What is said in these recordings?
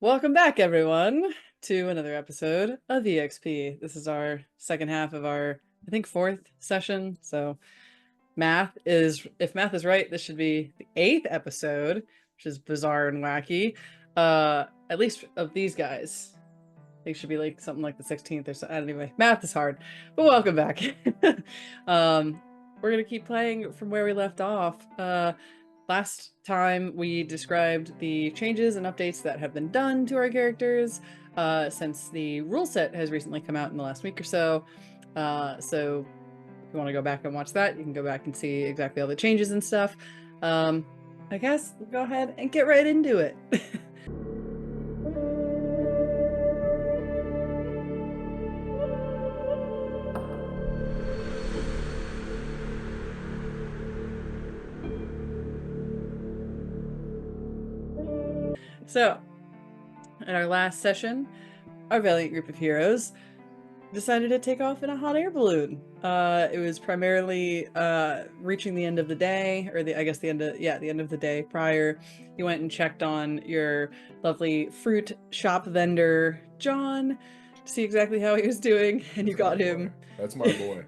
Welcome back, everyone, to another episode of EXP. This is our second half of our, I think, fourth session. So, if math is right, this should be the eighth episode, which is bizarre and wacky. At least of these guys. They should be like something like the 16th or so. Anyway, math is hard, but welcome back. We're gonna keep playing from where we left off. Last time we described the changes and updates that have been done to our characters since the rule set has recently come out in the last week or so. So if you want to go back and watch that, you can go back and see exactly all the changes and stuff. I guess we'll go ahead and get right into it. So, in our last session, our valiant group of heroes decided to take off in a hot air balloon. It was primarily reaching the end of the day, or the end of the day prior. You went and checked on your lovely fruit shop vendor, John, to see exactly how he was doing, and you got him. That's my boy.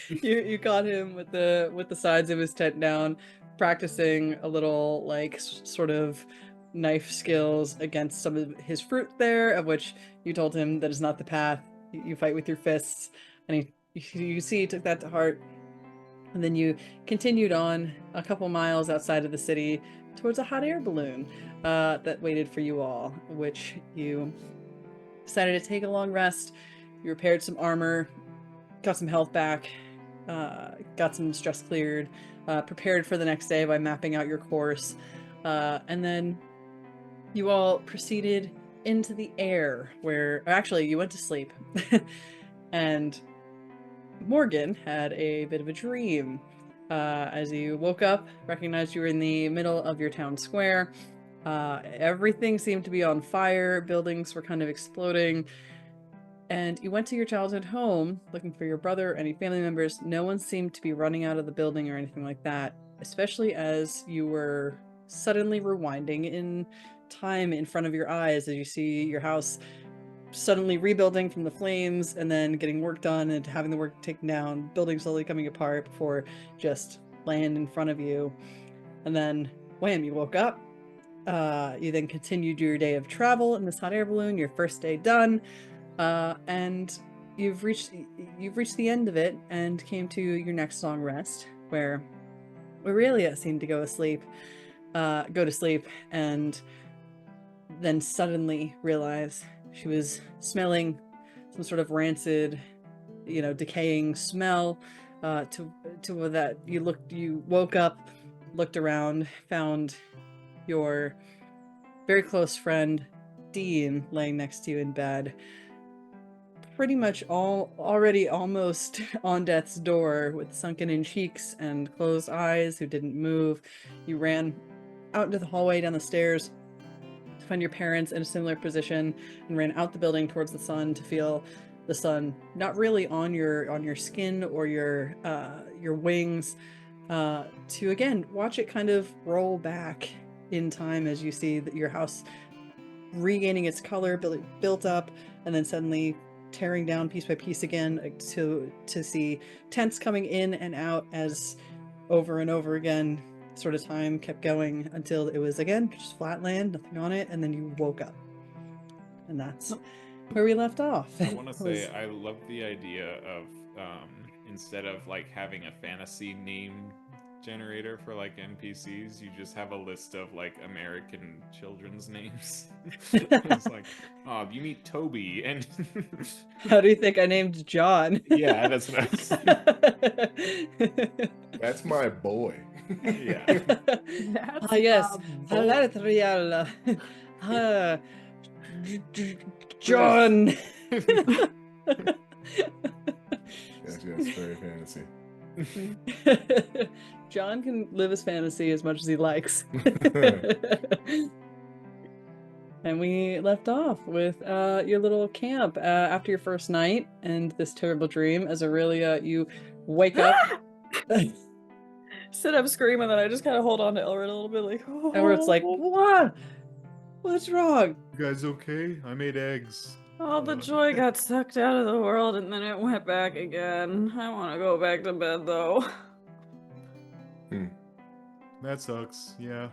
You got him with the sides of his tent down, practicing a little like sort of knife skills against some of his fruit there, of which you told him that is not the path. You fight with your fists, and you see he took that to heart. And then you continued on a couple miles outside of the city towards a hot air balloon that waited for you all, which you decided to take a long rest. You repaired some armor, got some health back, got some stress cleared, prepared for the next day by mapping out your course, and then you all proceeded into the air, where actually you went to sleep. And Morgen had a bit of a dream. As you woke up, recognized you were in the middle of your town square. Everything seemed to be on fire, buildings were kind of exploding, and you went to your childhood home looking for your brother, any family members. No one seemed to be running out of the building or anything like that, especially as you were suddenly rewinding in time in front of your eyes as you see your house suddenly rebuilding from the flames and then getting work done and having the work taken down, building slowly coming apart before just land in front of you. And then wham, you woke up. You then continued your day of travel in this hot air balloon, your first day done, and you've reached the end of it and came to your next long rest, where Aurelia seemed to go to sleep, and then suddenly realize she was smelling some sort of rancid, decaying smell. To that you woke up, looked around, found your very close friend Dean laying next to you in bed, pretty much already almost on death's door, with sunken in cheeks and closed eyes, who didn't move. You ran out into the hallway, down the stairs, to find your parents in a similar position, and ran out the building towards the sun to feel the sun not really on your skin or your wings, to again watch it kind of roll back in time as you see that your house regaining its color, built up, and then suddenly tearing down piece by piece again, to see tents coming in and out as over and over again sort of time kept going until it was again just flat land, nothing on it, and then you woke up. And that's where we left off. I want to say I love the idea of instead of like having a fantasy name generator for like NPCs, you just have a list of like American children's names. It's like, oh, you meet Toby, and how do you think I named John? Yeah, that's what I was That's my boy. Yeah. Yes. Elret. John. Yes, very fantasy. John can live his fantasy as much as he likes. And we left off with your little camp after your first night and this terrible dream. As Aurelia, you wake up. Instead of screaming, then I just kind of hold on to Elret a little bit, like, oh. Elret's like, what? What's wrong? You guys okay? I made eggs. All the joy got sucked out of the world and then it went back again. I want to go back to bed though. That sucks. Yeah.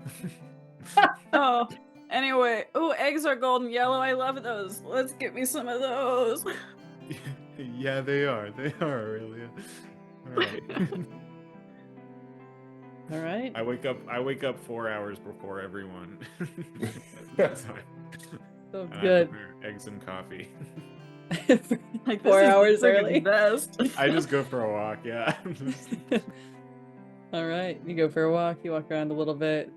Oh, anyway. Ooh, eggs are golden yellow. I love those. Let's get me some of those. Yeah, they are. They are, Aurelia. All right. All right. I wake up 4 hours before everyone. That's fine. So And I good. prepare eggs and coffee. Like, 4 this is hours the friggin' early. Best. I just go for a walk. Yeah. All right, you go for a walk. You walk around a little bit.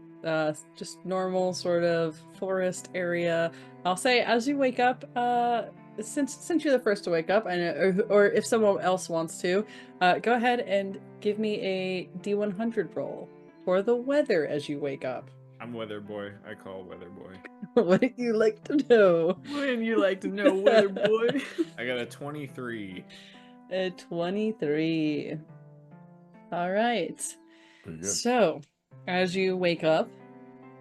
Just normal sort of forest area. I'll say as you wake up, since you're the first to wake up, or if someone else wants to, go ahead and give me a D100 roll for the weather as you wake up. I'm Weather Boy. I call Weather Boy. What do you like to know? Wouldn't you like to know, weather boy? I got a 23. A 23. All right. Pretty good. So, as you wake up,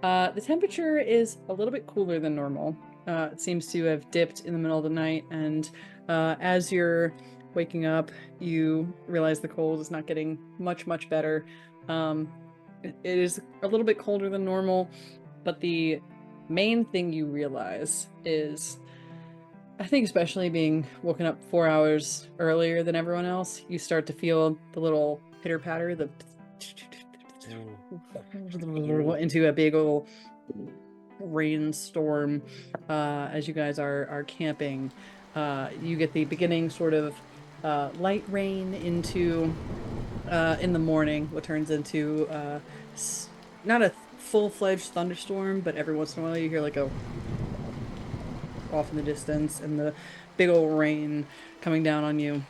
the temperature is a little bit cooler than normal. It seems to have dipped in the middle of the night, and as you're waking up, you realize the cold is not getting much better. It is a little bit colder than normal, but the main thing you realize is, I think especially being woken up 4 hours earlier than everyone else, you start to feel the little pitter patter, the into a big old rainstorm as you guys are camping. You get the beginning sort of light rain into in the morning, what turns into not a full-fledged thunderstorm, but every once in a while you hear like a off in the distance and the big old rain coming down on you,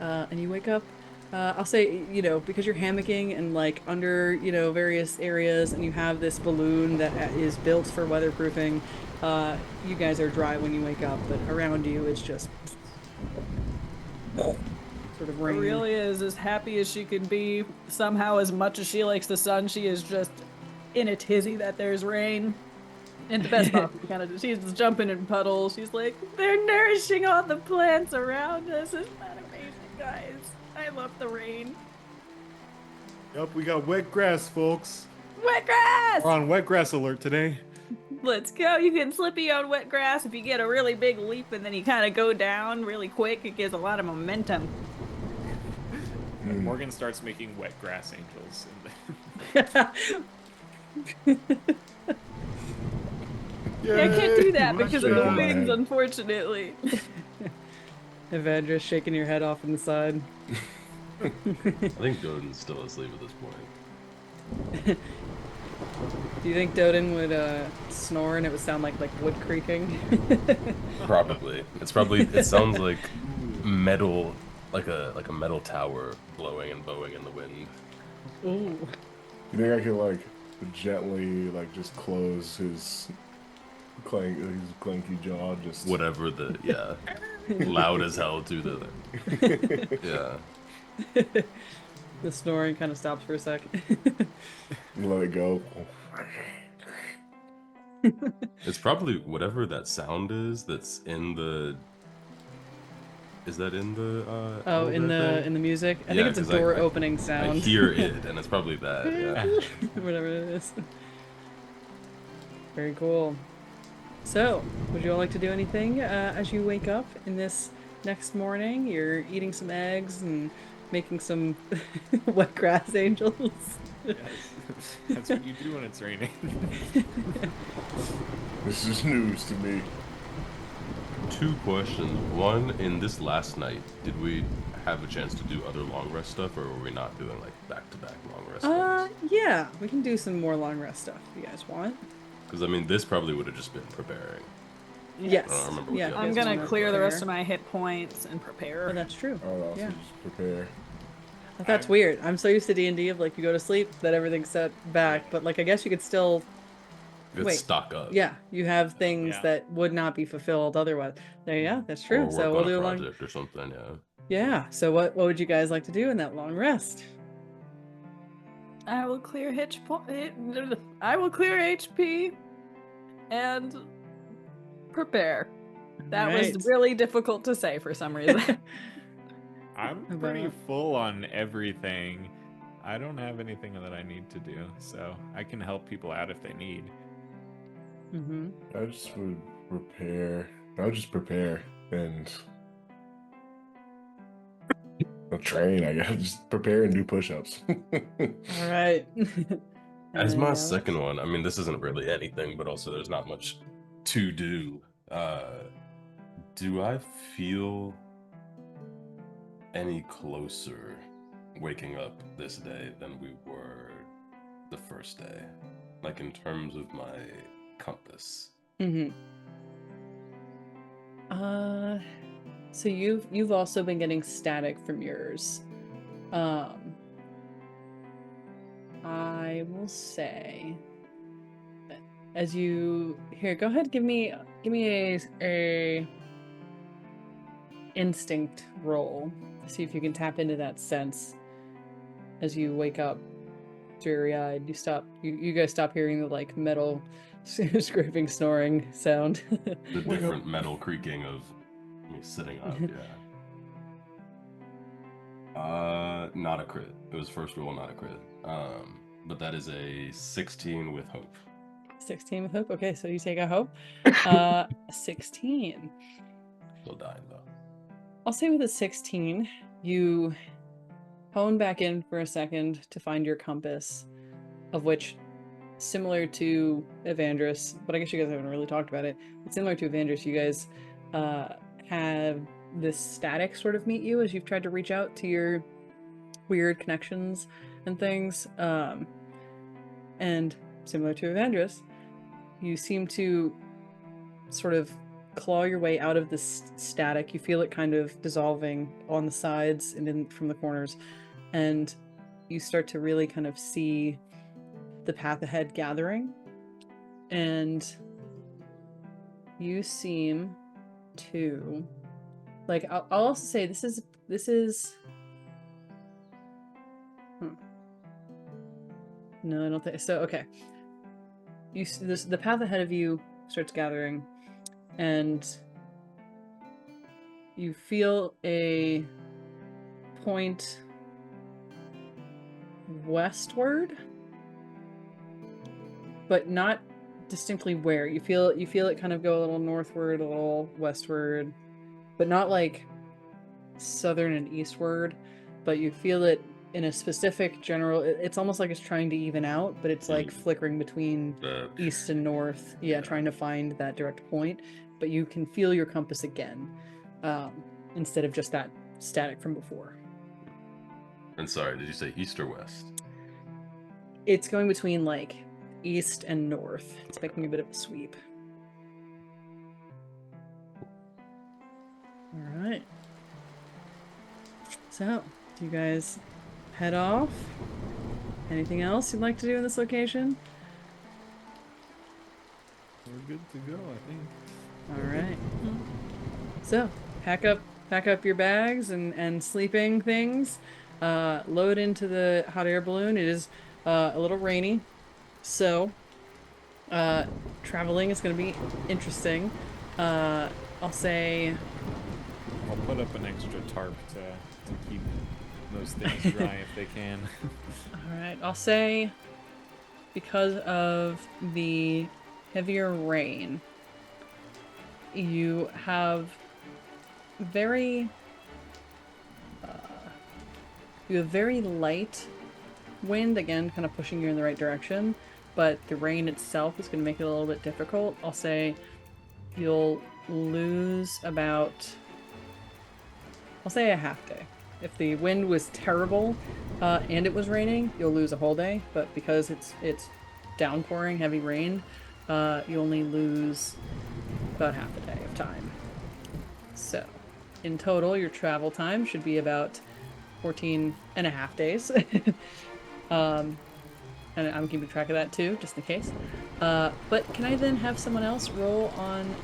and you wake up. I'll say, because you're hammocking and like under, various areas, and you have this balloon that is built for weatherproofing, you guys are dry when you wake up, but around you it's just sort of rain. Aurelia is as happy as she can be. Somehow, as much as she likes the sun, she is just in a tizzy that there's rain. And the best possible kind of, she's just jumping in puddles. She's like, they're nourishing all the plants around us. Isn't that amazing, guys? I love the rain. Yup, we got wet grass, folks. Wet grass! We're on wet grass alert today. Let's go. You can slippy on wet grass if you get a really big leap and then you kind of go down really quick. It gives a lot of momentum. Morgan starts making wet grass angels. Yeah, I can't do that Rush because of the down. wings, unfortunately. Evandris shaking your head off on the side. I think Døden's still asleep at this point. Do you think Døden would snore and it would sound like wood creaking? Probably. It sounds like metal, like a metal tower blowing and bowing in the wind. Ooh. You think I could gently just close his clanky jaw? Just Whatever loud as hell to the yeah. The snoring kind of stops for a sec. let it go. It's probably whatever that sound is that's in the. Is that in the? Oh, in elevator the thing? music. I Yeah, think it's a 'cause I- door I- opening I sound. hear it, and it's probably that. Yeah. Whatever it is. Very cool. So, would you all like to do anything as you wake up in this next morning? You're eating some eggs and making some wet grass angels. Yes. That's what you do when it's raining. This is news to me. 2 questions. One, in this last night, did we have a chance to do other long rest stuff, or were we not doing back-to-back long rest things? Yeah, we can do some more long rest stuff if you guys want. Because this probably would have just been preparing. Yes. I don't remember what Yeah. the I'm other gonna ones were. clear the rest of my hit points and prepare. Oh, that's true. I would also Yeah. just prepare. That's weird. I'm so used to D&D of you go to sleep that everything's set back, but I guess you could still Let's wait. stock up. Yeah, you have things Yeah. that would not be fulfilled otherwise. Yeah, that's true. Or work So we'll on do a a long. project or something. Yeah. Yeah. So what would you guys like to do in that long rest? I will clear I will clear HP. and prepare. That Right. was really difficult to say for some reason. I'm pretty full on everything. I don't have anything that I need to do, so I can help people out if they need. Mm-hmm. I just would prepare. I would just prepare and I'll train. I guess just prepare and do push-ups. All right. As my Anything second else? one, I mean, this isn't really anything, but also there's not much to do. Do I feel any closer waking up this day than we were the first day? Like in terms of my compass. Mm-hmm. So you've also been getting static from yours. I will say, as you here, go ahead, give me a instinct roll to see if you can tap into that sense as you wake up dreary-eyed. You guys stop hearing the like metal scraping snoring sound. The different metal creaking of me sitting up, yeah. Not a crit. It was first roll, not a crit. But that is a 16 with hope. 16 with hope. Okay, so you take a hope. 16. Still dying though. I'll say with a 16, you hone back in for a second to find your compass, of which, similar to Evandris, but I guess you guys haven't really talked about it, but similar to Evandris, you guys have this static sort of meet you as you've tried to reach out to your weird connections and things. And similar to Evandris, you seem to sort of claw your way out of this static. You feel it kind of dissolving on the sides and from the corners, and you start to really kind of see the path ahead gathering, and you seem to like. I'll also say this is. No, I don't think so. Okay, the path ahead of you starts gathering, and you feel a point westward, but not distinctly where. You feel it kind of go a little northward, a little westward, but not like southern and eastward, but you feel it in a specific general. It's almost like it's trying to even out, but it's like flickering between east and north. Yeah, trying to find that direct point, but you can feel your compass again, instead of just that static from before. And sorry, did you say east or west? It's going between like east and north. It's making a bit of a sweep. All right. So, do you guys head off? Anything else you'd like to do in this location? We're good to go, I think. All right. So, pack up your bags and sleeping things. Load into the hot air balloon. It is a little rainy, so traveling is going to be interesting. I'll say I'll put up an extra tarp to keep those things dry if they can. all right. I'll say because of the heavier rain, you have very light wind, again kind of pushing you in the right direction, but the rain itself is going to make it a little bit difficult. I'll say you'll lose about, I'll say a half day. If the wind was terrible and it was raining, you'll lose a whole day, but because it's downpouring heavy rain, you only lose about half a day of time. So in total, your travel time should be about 14 and a half days. And I'm keeping track of that too, just in case. But can I then have someone else roll on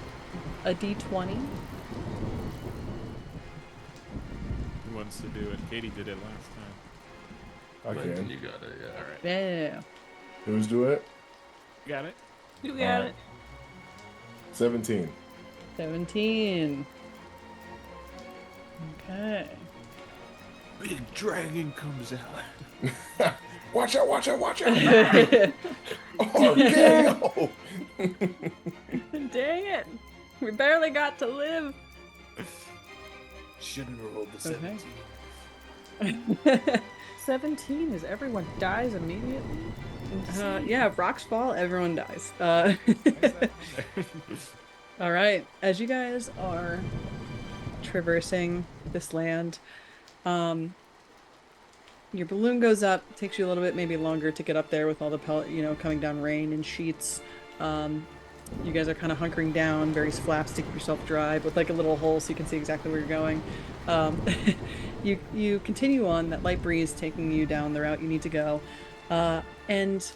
a d20? Who wants to do it? Katie did it last time. I Landon, can. you got it, yeah. All right. Yeah. Who's do it? You got it? You got Alright. it. 17. 17. Okay. Big dragon comes out. Watch out, watch out, watch out! RKO! Dang it! We barely got to live. Shouldn't have rolled the Okay. 17. 17 is everyone dies immediately. Yeah, if rocks fall, everyone dies. All right, as you guys are traversing this land, your balloon goes up. Takes you a little bit, maybe longer, to get up there with all the coming down rain in sheets. You guys are kind of hunkering down, various flaps to keep yourself dry, with like a little hole so you can see exactly where you're going. You continue on, that light breeze taking you down the route you need to go, and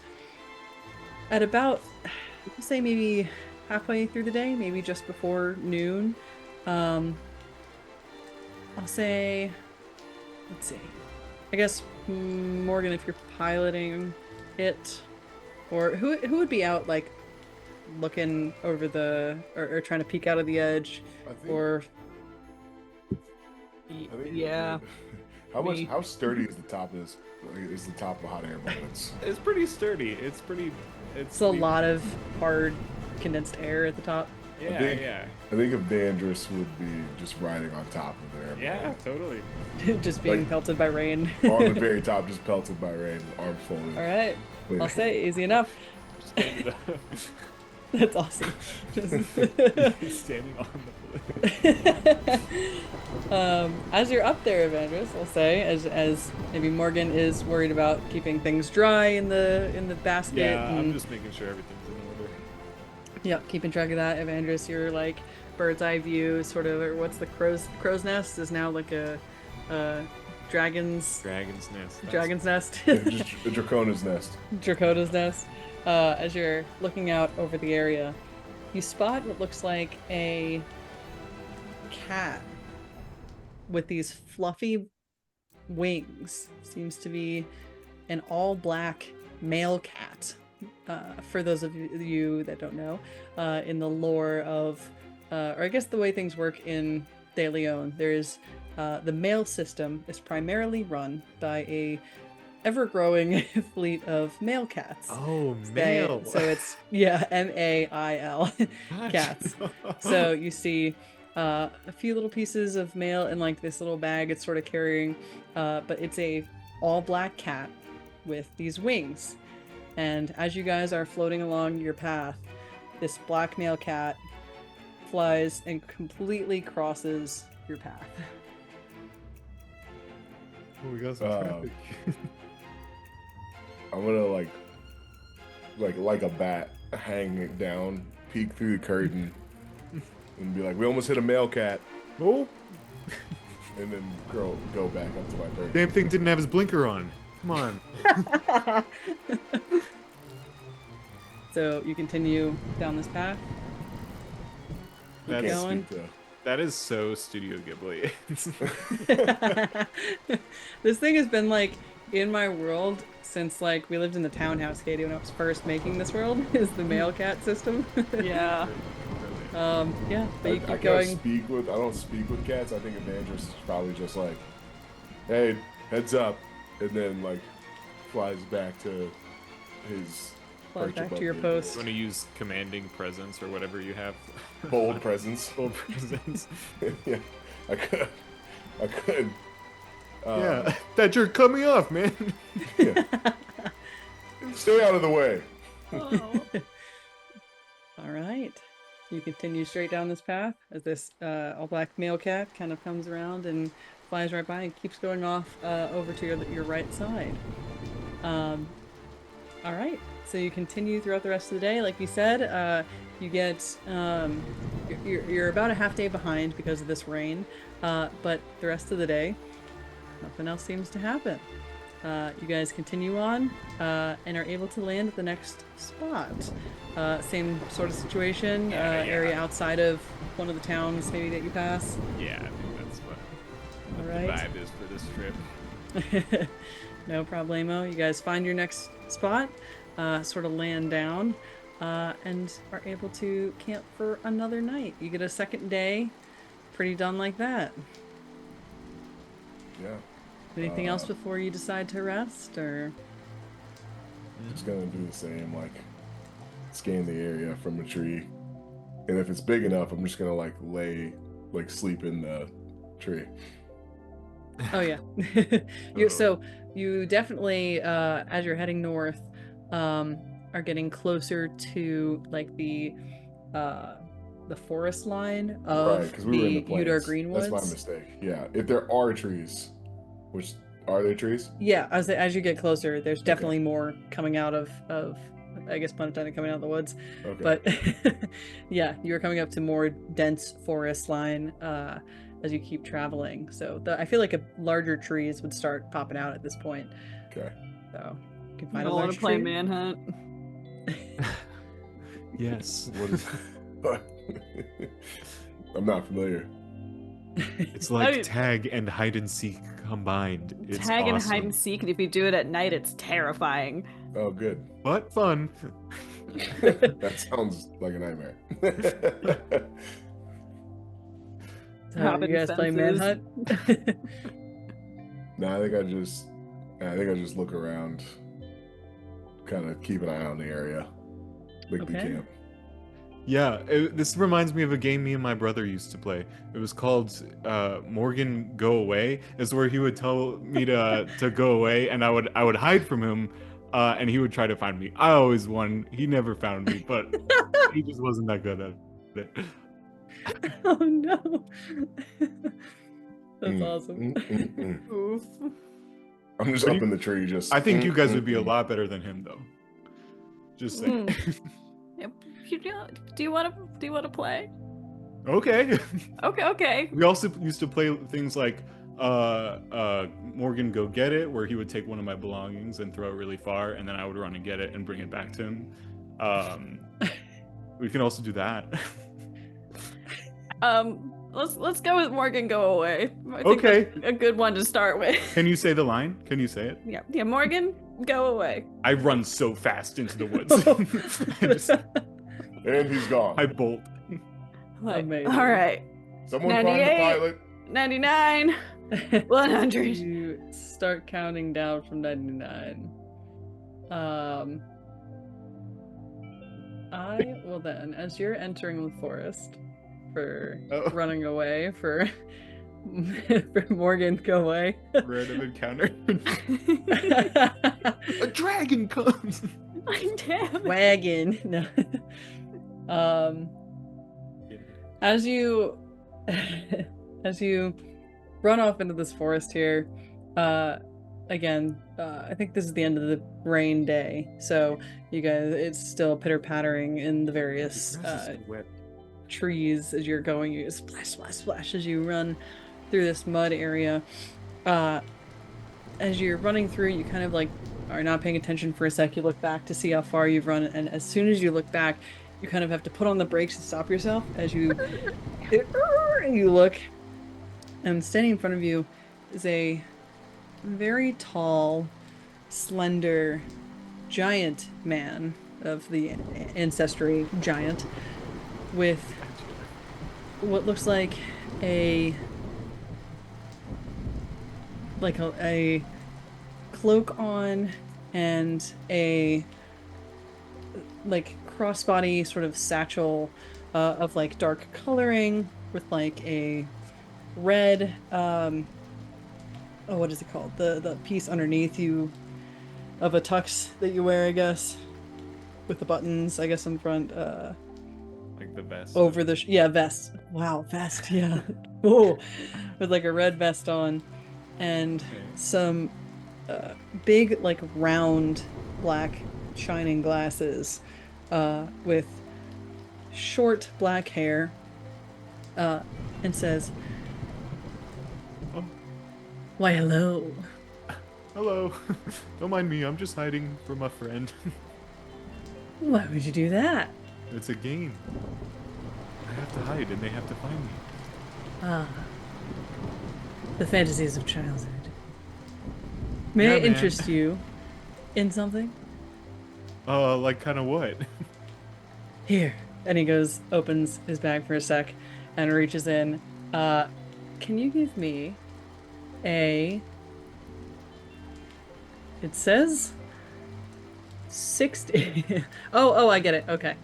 at about, I'll say maybe halfway through the day, maybe just before noon, I'll say, let's see, I guess Morgan, if you're piloting it, or who would be out like looking over or trying to peek out of the edge, or I think Yeah. how sturdy is the top of hot air balloons? It's pretty sturdy. It's it's a lot of hard condensed air at the top. Yeah, think- yeah. I think Evandris would be just riding on top of the air Yeah, totally. Just being Like- pelted by rain. balloon. On the very top, just pelted by rain, arms folded. All right, Wait. I'll say easy enough. Standing That's awesome. standing on the balloon. As you're up there, Evandris, I'll say, as maybe Morgan is worried about keeping things dry in the basket. Yeah, I'm and, just making sure everything's in order. yeah, keeping track of that. Evandris, your like bird's eye view, sort of, or what's the crow's nest is now like a dragon's Dragon's nest. nest. Just a Dracona's nest. Dracona's nest. As you're looking out over the area, you spot what looks like a cat with these fluffy wings. Seems to be an all-black male cat. For those of you that don't know, in the lore of, or I guess the way things work in De Leon, there's the male system is primarily run by a ever-growing fleet of male cats. Oh, So it's, yeah, MAIL cats. So you see a few little pieces of mail in like this little bag it's sort of carrying, but it's a all-black cat with these wings. And as you guys are floating along your path, this black male cat flies and completely crosses your path. Oh, we got some Uh, traffic. I'm gonna like a bat, hang it down, peek through the curtain, and be like, "We almost hit a male cat," Oh, and then go back up to my bird. damn thing didn't have his blinker on. Come on. So you continue down this path. I That's, can't going. speak to- that is so Studio Ghibli. This thing has been like in my world since like we lived in the townhouse, Katie, when I was first making this world. Is the male cat system? Yeah. Yeah, but you I keep going. I don't speak with cats. I think Evandris is probably just like, "Hey, heads up," and then like flies back to his Flies perch back above to your the- post. Want to use commanding presence or whatever you have? Bold presence. Bold presence. Yeah, I could. Yeah, that jerk cut me off, man. Yeah. Stay out of the way. Oh. All right. You continue straight down this path as this all-black male cat kind of comes around and flies right by and keeps going off over to your right side. All right. So you continue throughout the rest of the day. Like you said, you get you're about a half day behind because of this rain, but the rest of the day, nothing else seems to happen. You guys continue on and are able to land at the next spot. Same sort of situation, Yeah. area outside of one of the towns maybe that you pass. Yeah, I think that's what the Alright. vibe is for this trip. No problemo. You guys find your next spot, sort of land down. and are able to camp for another night. You get a second day, pretty done like that. Yeah. Anything else before you decide to rest, or? Just gonna do the same, like scan the area from the tree, and if it's big enough, I'm just gonna sleep in the tree. Oh yeah. So you definitely, as you're heading north, are getting closer to like the forest line of Right, because we were in the Udar plains. Greenwoods. That's my mistake. Yeah, if there are trees, which are there trees? Yeah, as you get closer, there's definitely more coming out of I guess pun intended, coming out of the woods. Okay. But yeah, you're coming up to more dense forest line as you keep traveling. So I feel like larger trees would start popping out at this point. Okay. So you can I find a don't want large to play tree. Manhunt. Yes. What is? I'm not familiar. It's like mean- tag and hide and seek combined. It's Tag and awesome. hide and seek, and if you do it at night, it's terrifying. Oh, good. But fun. That sounds like a nightmare. So Hopping you guys play fences. Manhunt? No, I think I just look around, kind of keep an eye on the area. Big Okay. camp. Yeah, this reminds me of a game me and my brother used to play. It was called Morgen Go Away. It's where he would tell me to go away, and I would hide from him, and he would try to find me. I always won. He never found me, but he just wasn't that good at it. Oh no. That's awesome. Oof. I'm just up in the tree, just. I think you guys would be a lot better than him, though. Just saying. Yep. Do you want to play? Okay. Okay. We also used to play things like Morgan Go Get It, where he would take one of my belongings and throw it really far, and then I would run and get it and bring it back to him. We can also do that. Let's go with Morgan Go Away. I think Okay. that's a good one to start with. Can you say the line? Can you say it? Yeah, Morgan Go Away. I run so fast into the woods. And he's gone. I bolt. Like, Amazing. all right. Someone find the 98. pilot. 99. 100. You start counting down from 99. I will then, as you're entering the forest for Oh. running away, for Morgan, go away. Random encounter. A dragon comes. Damn it. Wagon. No. As you run off into this forest here, again, I think this is the end of the rain day, so you guys, it's still pitter-pattering in the various trees as you're going. You splash, splash, splash as you run through this mud area. As you're running through, you kind of like are not paying attention for a sec. You look back to see how far you've run, and as soon as you look back, you kind of have to put on the brakes to stop yourself as you look, and standing in front of you is a very tall, slender, giant man of the ancestry giant with what looks like a cloak on and a like crossbody sort of satchel of like dark coloring with like a red what is it called, the piece underneath you of a tux that you wear, I guess, with the buttons, I guess, in front, Like the vest. over the vest. Wow, vest. Yeah. Whoa. With like a red vest on and some big like round black shining glasses with short black hair, and says, Oh. "Why, hello." Hello. Don't mind me. I'm just hiding from a friend. Why would you do that? It's a game. I have to hide and they have to find me. Ah, the fantasies of childhood. May Yeah, I man. interest you in something? Like kind of what? Here. And he goes, opens his bag for a sec, and reaches in. Can you give me a... It says 60. Oh, I get it. Okay.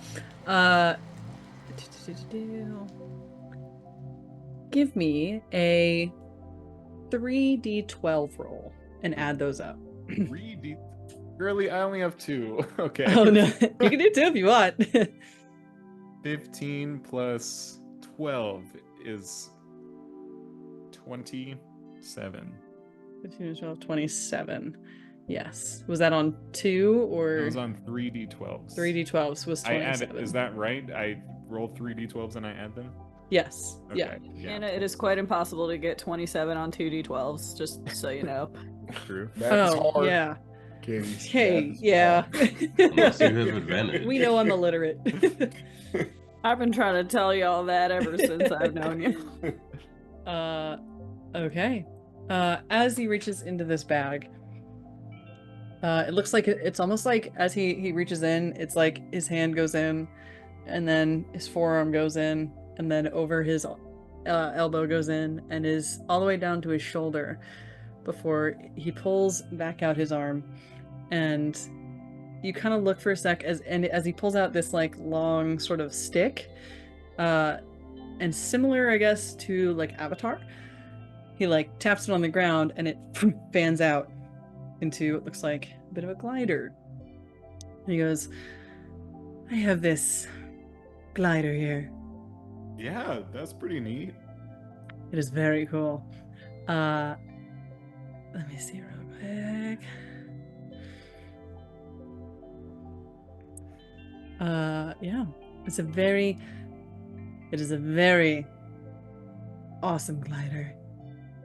Give me a 3d12 roll and add those up. 3D. Girly, I only have 2. Okay. Oh no, you can do 2 if you want. 15 plus 12 is 27. 15, 12, 27. Yes. Was that on 2 or? It was on 3d12s. 3d12s was I 27. added. Is that right? I roll 3d12s and I add them. Yes. Okay. Yeah. And it is quite impossible to get 27 on 2d12s, just so you know. True. That's Oh, hard. yeah. Katie. Hey, That's yeah. Unless you have advantage. We know I'm illiterate. I've been trying to tell you all that ever since I've known you. Okay. As he reaches into this bag, it looks like it's almost like as he reaches in, it's like his hand goes in, and then his forearm goes in, and then over his elbow goes in, and is all the way down to his shoulder before he pulls back out his arm. And you kind of look for a sec as he pulls out this like long sort of stick, and similar, I guess, to like Avatar, he like taps it on the ground and it fans out into what looks like a bit of a glider. And he goes, I have this glider here. Yeah, that's pretty neat. It is very cool. Let me see real quick. Yeah, it is a very awesome glider.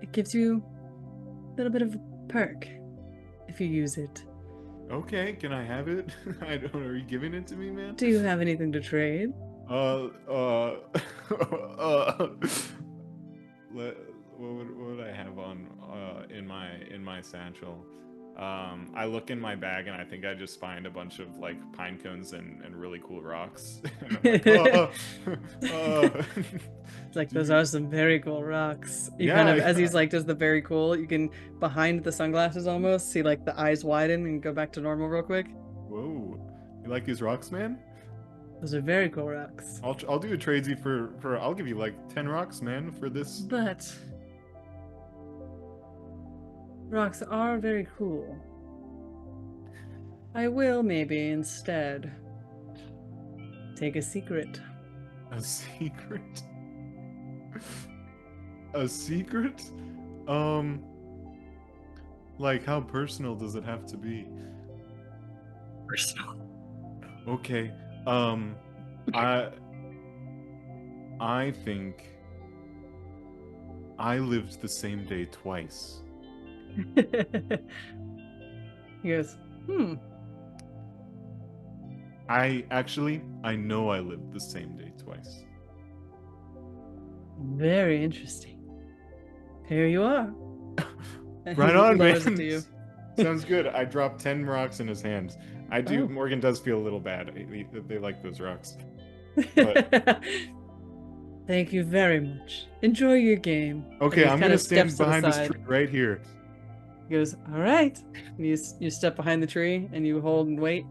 It gives you a little bit of a perk if you use it. Okay, can I have it? I don't. Are you giving it to me, man? Do you have anything to trade? What would I have on in my satchel? I look in my bag and I think I just find a bunch of like pine cones and really cool rocks. And I'm like, It's like, those are some very cool rocks. You Yeah, kind of, as yeah. he's like, does the very cool, you can, behind the sunglasses almost, see like the eyes widen and go back to normal real quick. Whoa, you like these rocks, man? Those are very cool rocks. I'll do a tradesy for I'll give you like 10 rocks, man, for this. But rocks are very cool. I will maybe instead take a secret. A secret? A secret? Like how personal does it have to be? Personal. Okay. I think I lived the same day twice. He goes, I know I lived the same day twice. very interesting. Here you are. And Right he on, lowers it man. to you. Sounds good. I dropped 10 rocks in his hands. I do. Oh. Morgan does feel a little bad. They like those rocks. But- Thank you very much. Enjoy your game. Okay, And he I'm kinda gonna stand steps to the behind this side. tree right here. He goes, all right. And you step behind the tree and you hold and wait.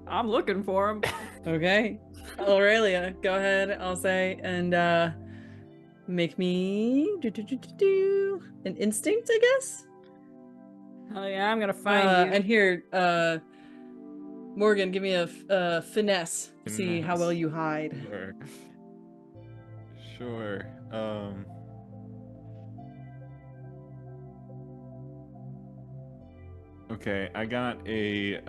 I'm looking for him. Okay. Aurelia, go ahead, I'll say, and make me an instinct, I guess? Oh yeah, I'm gonna find you. And here, Morgan, give me a finesse. See how well you hide. Sure. Okay, I got a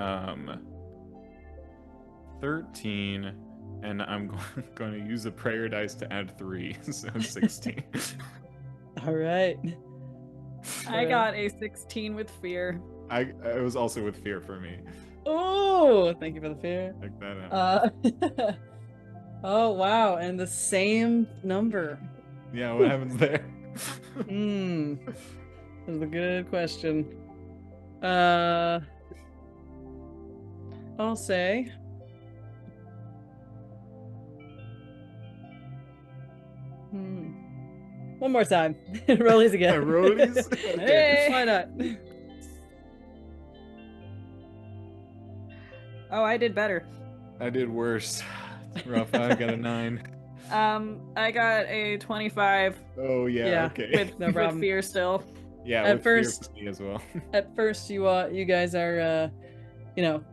13, and I'm going to use a prayer dice to add 3, so 16. All right. I got a 16 with fear. It was also with fear for me. Oh, thank you for the fear. Check that out. Oh wow, and the same number. Yeah, what happens there? That's a good question. I'll say. One more time. Rollies again. Rollies? Okay. Hey. Why not? Oh, I did better. I did worse. It's rough. I got a 9. I got a 25 Oh yeah. Yeah. Okay. with, No with problem. fear still. yeah. At with fear first- for me as well. At first, you guys are,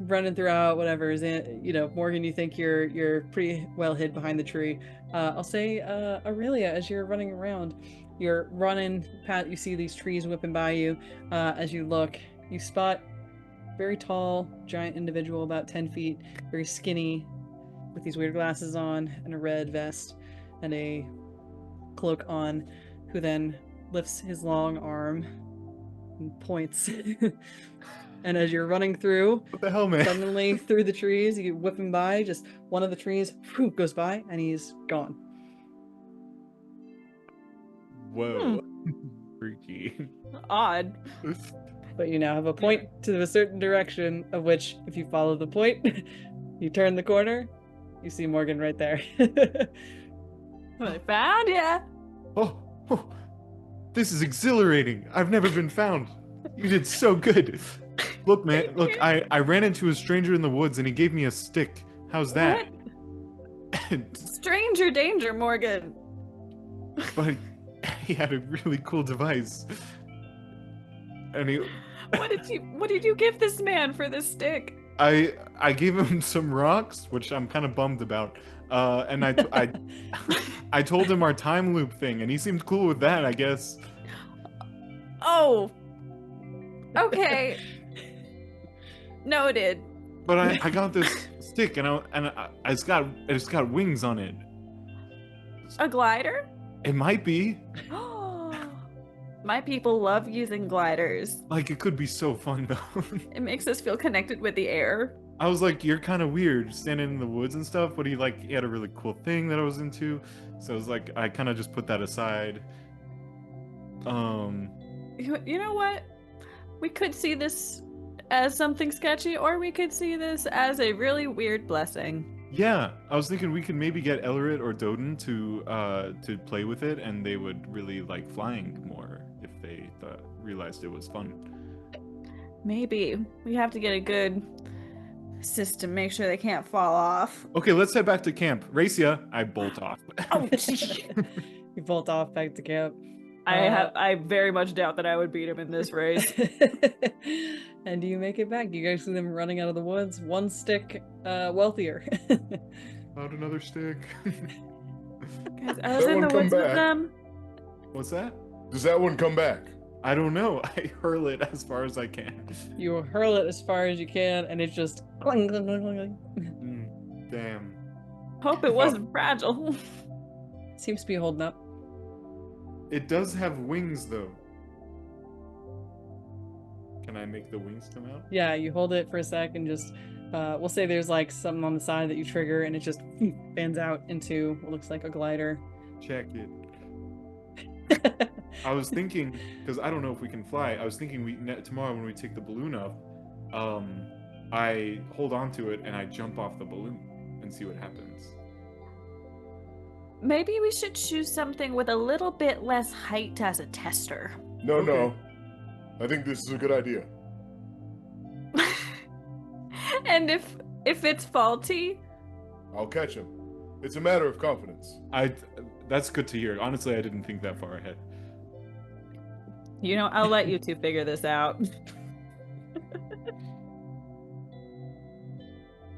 running throughout whatever is in. Morgan, you think you're pretty well hid behind the tree. I'll say, Aurelia, as you're running around, you're running. Pat, you see these trees whipping by you. As you look, you spot very tall, giant individual, about 10 feet, very skinny, with these weird glasses on and a red vest and a cloak on, who then lifts his long arm and points. And as you're running through, What the hell, man? suddenly through the trees, you whip him by, just one of the trees goes by and he's gone. Whoa. Freaky. Odd. But you now have a point to a certain direction, of which, if you follow the point, you turn the corner, you see Morgan right there. I found ya. Oh, this is exhilarating. I've never been found. You did so good. Look, man. Look, I ran into a stranger in the woods and he gave me a stick. How's that? Stranger danger, Morgan. But he had a really cool device. And he, What did you give this man for this stick? I gave him some rocks, which I'm kind of bummed about. And I told him our time loop thing, and he seemed cool with that, I guess. Oh. Okay. Noted. But I got this stick, and it's got wings on it. A glider? It might be. My people love using gliders. Like, it could be so fun though. It makes us feel connected with the air. I was like, you're kind of weird standing in the woods and stuff, but he had a really cool thing that I was into. So I was like, I kind of just put that aside. You know what? We could see this as something sketchy, or we could see this as a really weird blessing. Yeah, I was thinking we could maybe get Elret or Døden to play with it, and they would really like flying more if they realized it was fun. Maybe. We have to get a good system, make sure they can't fall off. Okay, let's head back to camp. Racia, I bolt off. Oh, You bolt off back to camp. I very much doubt that I would beat him in this race. And do you make it back? Do you guys see them running out of the woods? One stick wealthier. About another stick. Guys, I was That in the one come woods with back. them. What's that? Does that one come back? I don't know. I hurl it as far as I can. You hurl it as far as you can, and it just clang, clang, clang, clang. Damn. Hope it wasn't fragile. Seems to be holding up. It does have wings though. Can I make the wings come out? Yeah, you hold it for a sec and just we'll say there's like something on the side that you trigger and it just fans out into what looks like a glider. Check it. I was thinking, because I don't know if we can fly, I was thinking tomorrow when we take the balloon up, I hold on to it and I jump off the balloon and see what happens. Maybe we should choose something with a little bit less height as a tester. No, Okay. no. I think this is a good idea. And if it's faulty, I'll catch him. It's a matter of confidence. That's good to hear. Honestly, I didn't think that far ahead. I'll let you two figure this out.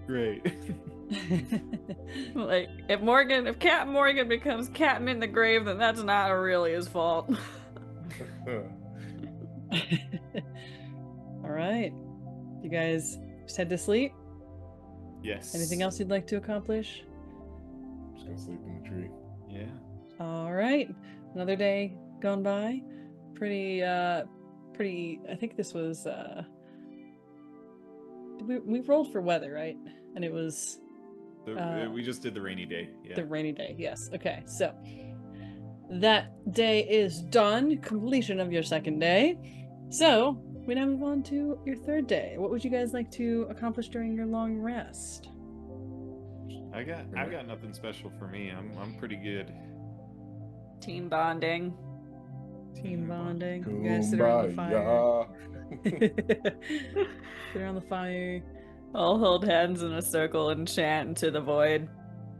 Great. Like, if Captain Morgan becomes Captain in the grave, then that's not really his fault. All right. You guys just head to sleep? Yes. Anything else you'd like to accomplish? Just gonna sleep in the tree. Yeah. All right. Another day gone by. Pretty I think this was we rolled for weather, right? And it was We just did the rainy day. Yeah. the rainy day. Yes. Okay. So that day is done. Completion of your second day. So we now move on to your third day. What would you guys like to accomplish during your long rest? I've got nothing special for me. I'm pretty good. Team bonding. Team bonding. You guys sit around the fire. Sit around the fire. All hold hands in a circle and chant into the void.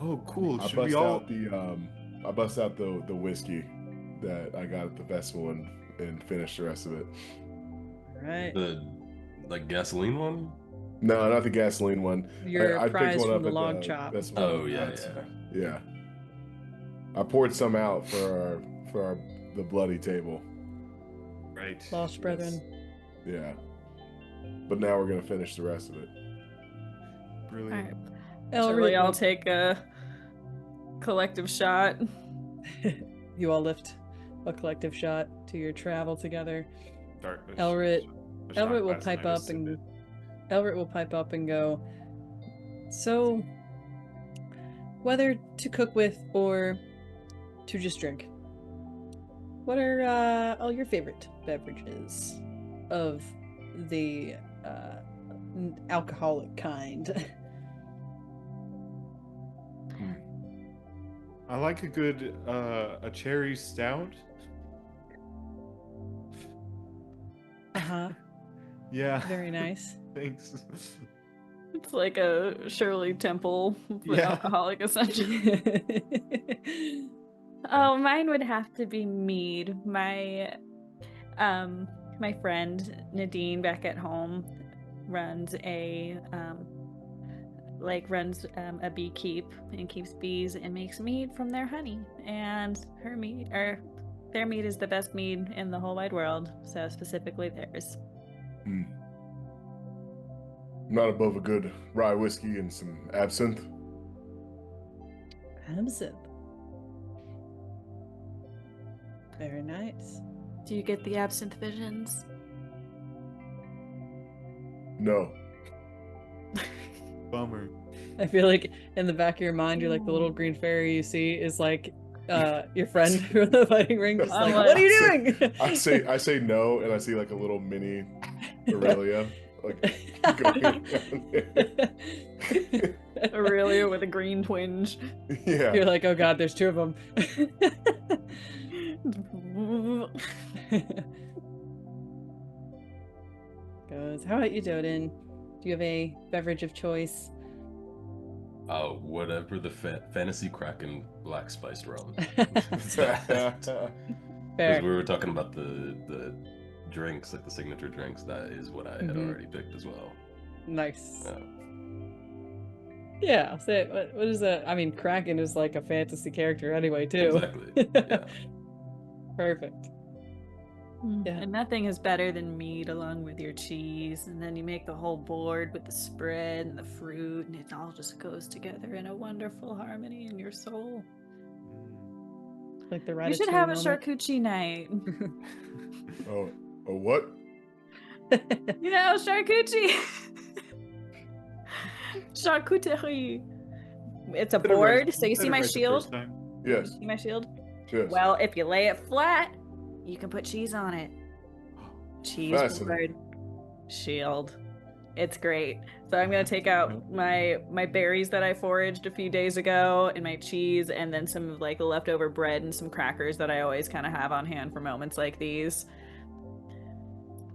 Oh, cool. I Should we bust all? out I bust out the whiskey that I got at the festival and finish the rest of it. Right. The like gasoline one? No, not the gasoline one. Your I prize picked one from up the at log chop. festival. Oh yeah. Yeah. I poured some out for the bloody table. Right. Lost brethren. Yeah. But now we're gonna finish the rest of it. Brilliant. Shall we all take a collective shot? You all lift a collective shot to your travel together. Elret will pipe up and Elret will pipe up and go. So, whether to cook with or to just drink, what are all your favorite beverages of the alcoholic kind? I like a good a cherry stout. Uh-huh. Yeah. Very nice. Thanks. It's like a Shirley Temple for Yeah. alcoholic, essentially. Oh, mine would have to be mead. My friend Nadine back at home runs a beekeep and keeps bees and makes mead from their honey. And their mead is the best mead in the whole wide world. So specifically theirs. I'm not above a good rye whiskey and some absinthe. Absinthe. Very nice. Do you get the absinthe visions? No. Bummer. I feel like in the back of your mind, you're like the little green fairy you see is like your friend from the fighting ring. Just like, what are you doing? I say no, and I see like a little mini Aurelia, like going around there. Aurelia with a green twinge. Yeah. You're like, oh god, there's two of them. Goes. How about you, Døden? Do you have a beverage of choice? Whatever the fantasy Kraken black spiced rum. Fair. Because we were talking about the drinks, like the signature drinks. That is what I had already picked as well. Nice. Yeah, I'll say it. What is that? I mean, Kraken is like a fantasy character anyway, too. Exactly. Yeah. Perfect. Yeah. And nothing is better than meat along with your cheese, and then you make the whole board with the spread and the fruit, and it all just goes together in a wonderful harmony in your soul. Like the We should have a charcuterie night. Oh, what? You know, charcuterie. Charcuterie. It's a board, so you see my shield? Yes. See my shield? Yes. Well, if you lay it flat, you can put cheese on it. Cheese board. Shield. It's great. So I'm gonna take out my berries that I foraged a few days ago, and my cheese, and then some of like leftover bread and some crackers that I always kind of have on hand for moments like these.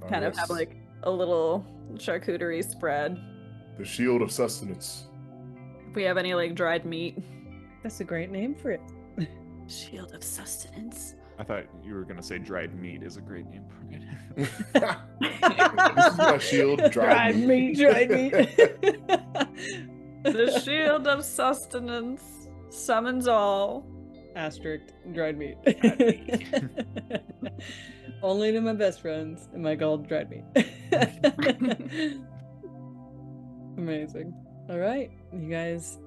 Kind of have like a little charcuterie spread. The shield of sustenance. If we have any like dried meat. That's a great name for it. Shield of sustenance. I thought you were gonna say dried meat is a great name for it. This is my shield. Dried meat. Dried meat. The shield of sustenance summons all. Asterisk, dried meat. Only to my best friends am I called dried meat. Amazing. All right, you guys,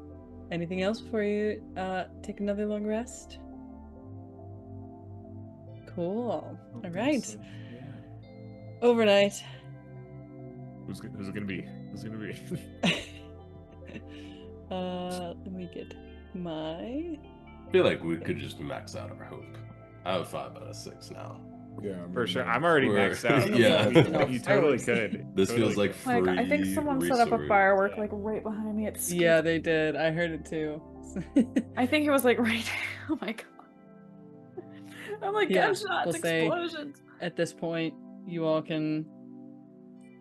anything else before you take another long rest? Cool. All right. So, yeah. Overnight. Who's it gonna be? Who's it gonna be? Let me get my. I feel like we could just max out our hope. I have 5 out of 6 now. Yeah, I For mean, sure. I'm already We're- maxed out. yeah. You totally could. This Totally feels like could. free Like, I think someone set up a resource. firework Yeah. like right behind me. It's Yeah, they did. I heard it too. I think it was like right. Oh my god. I'm like Yeah, gunshots, we'll say- explosions. At this point, you all can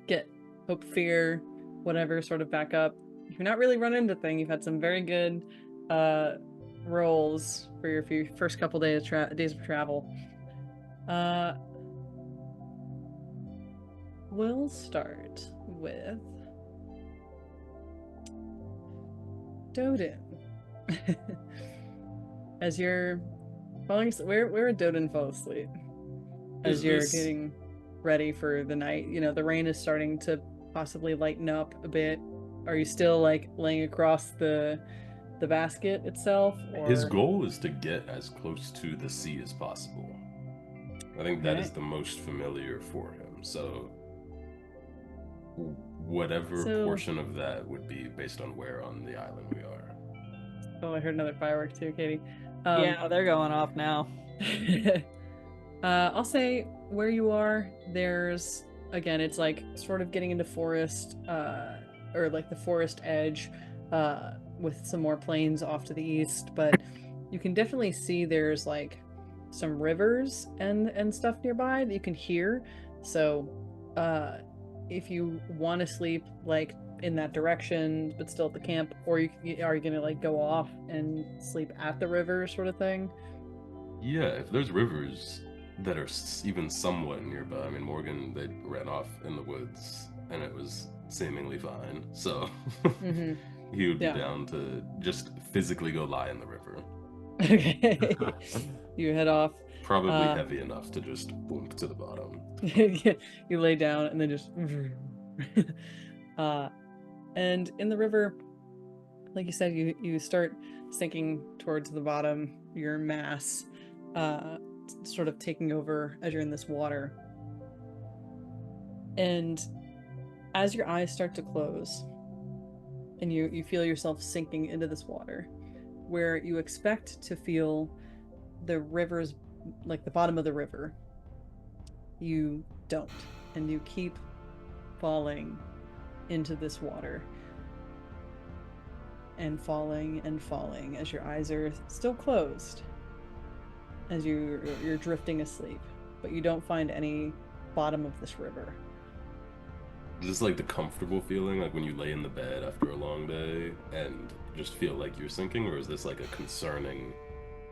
get hope, fear, whatever sort of back up. You've not really run into thing. You've had some very good rolls for your first couple days of travel. We'll start with Døden. As you're falling, where would Døden fall asleep? As Is you're this- getting ready for the night, you know, the rain is starting to possibly lighten up a bit. Are you still like laying across the basket itself? Or... His goal is to get as close to the sea as possible. I think that is Okay. the most familiar for him. So whatever So- portion of that would be based on where on the island we are. Oh, I heard another firework too, Katie. Yeah, they're going off now. I'll say where you are, there's again, it's like sort of getting into forest, or like the forest edge, with some more plains off to the east, but you can definitely see there's like some rivers and stuff nearby that you can hear. So, if you want to sleep like in that direction, but still at the camp, or are you gonna like go off and sleep at the river, sort of thing? Yeah, if there's rivers that are even somewhat nearby. I mean, Morgen, they ran off in the woods and it was seemingly fine. So Mm-hmm. he would be Yeah. down to just physically go lie in the river. Okay. You head off. Probably Uh, heavy enough to just boom to the bottom. You lay down and then just and in the river, like you said, you start sinking towards the bottom, your mass sort of taking over as you're in this water. And as your eyes start to close and you feel yourself sinking into this water, where you expect to feel the river's, like the bottom of the river, you don't, and you keep falling into this water and falling as your eyes are still closed, as you're drifting asleep, but you don't find any bottom of this river. Is this like the comfortable feeling, like when you lay in the bed after a long day and just feel like you're sinking, or is this like a concerning?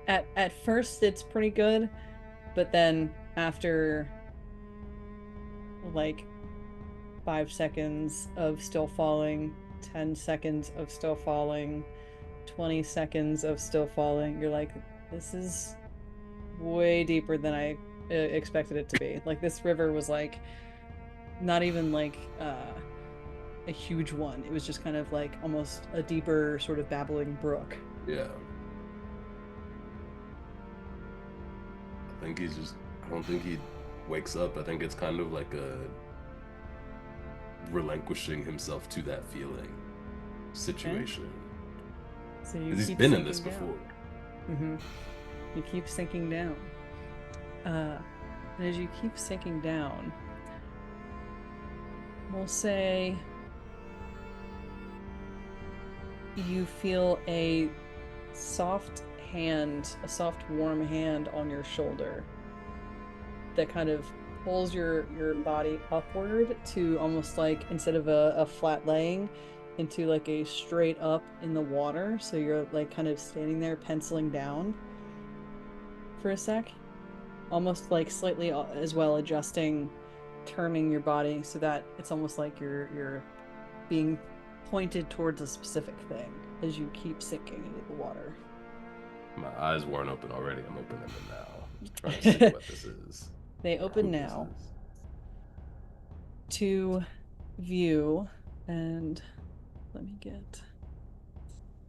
At first it's pretty good, but then after like 5 seconds of still falling, 10 seconds of still falling, 20 seconds of still falling, you're like, this is way deeper than I expected it to be. Like, this river was like not even like a huge one. It was just kind of like almost a deeper sort of babbling brook. Yeah. I think he's just, I don't think he wakes up. I think it's kind of like a relinquishing himself to that feeling situation. So you 'Cause he's keep been in this sinking down. before. Mm-hmm. You keep sinking down. And as you keep sinking down, we'll say you feel a soft hand, a soft warm hand on your shoulder that kind of pulls your body upward to almost like, instead of a flat laying, into like a straight up in the water. So you're like kind of standing there penciling down for a sec, almost like slightly as well adjusting, turning your body so that it's almost like you're being pointed towards a specific thing as you keep sinking into the water. My eyes weren't open already. I'm opening them now. I'm trying to see what this is. They open Who this now is. to view, and let me get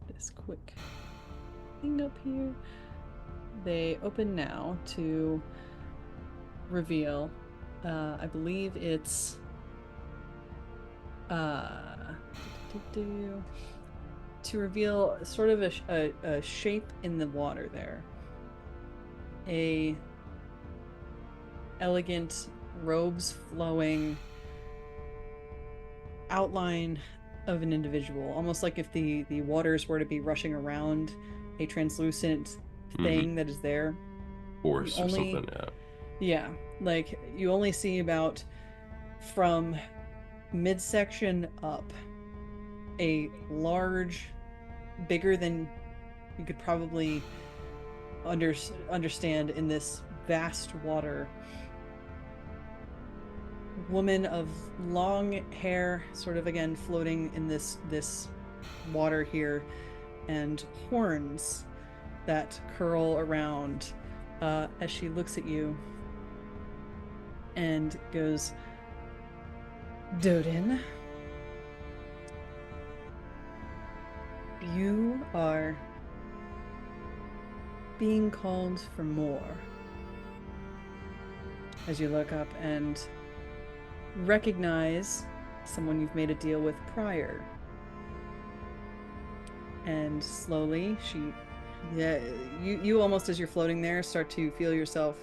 this quick thing up here. They open now to reveal, I believe it's to reveal sort of a shape in the water there. A elegant robes flowing outline of an individual, almost like if the waters were to be rushing around a translucent thing that is there. Horse or Only- something, yeah. Yeah, like you only see about from midsection up a large, bigger than you could probably understand in this vast water, woman of long hair, sort of again floating in this water here, and horns that curl around as she looks at you and goes, Døden, you are being called for more. As you look up and recognize someone you've made a deal with prior. And slowly you almost, as you're floating there, start to feel yourself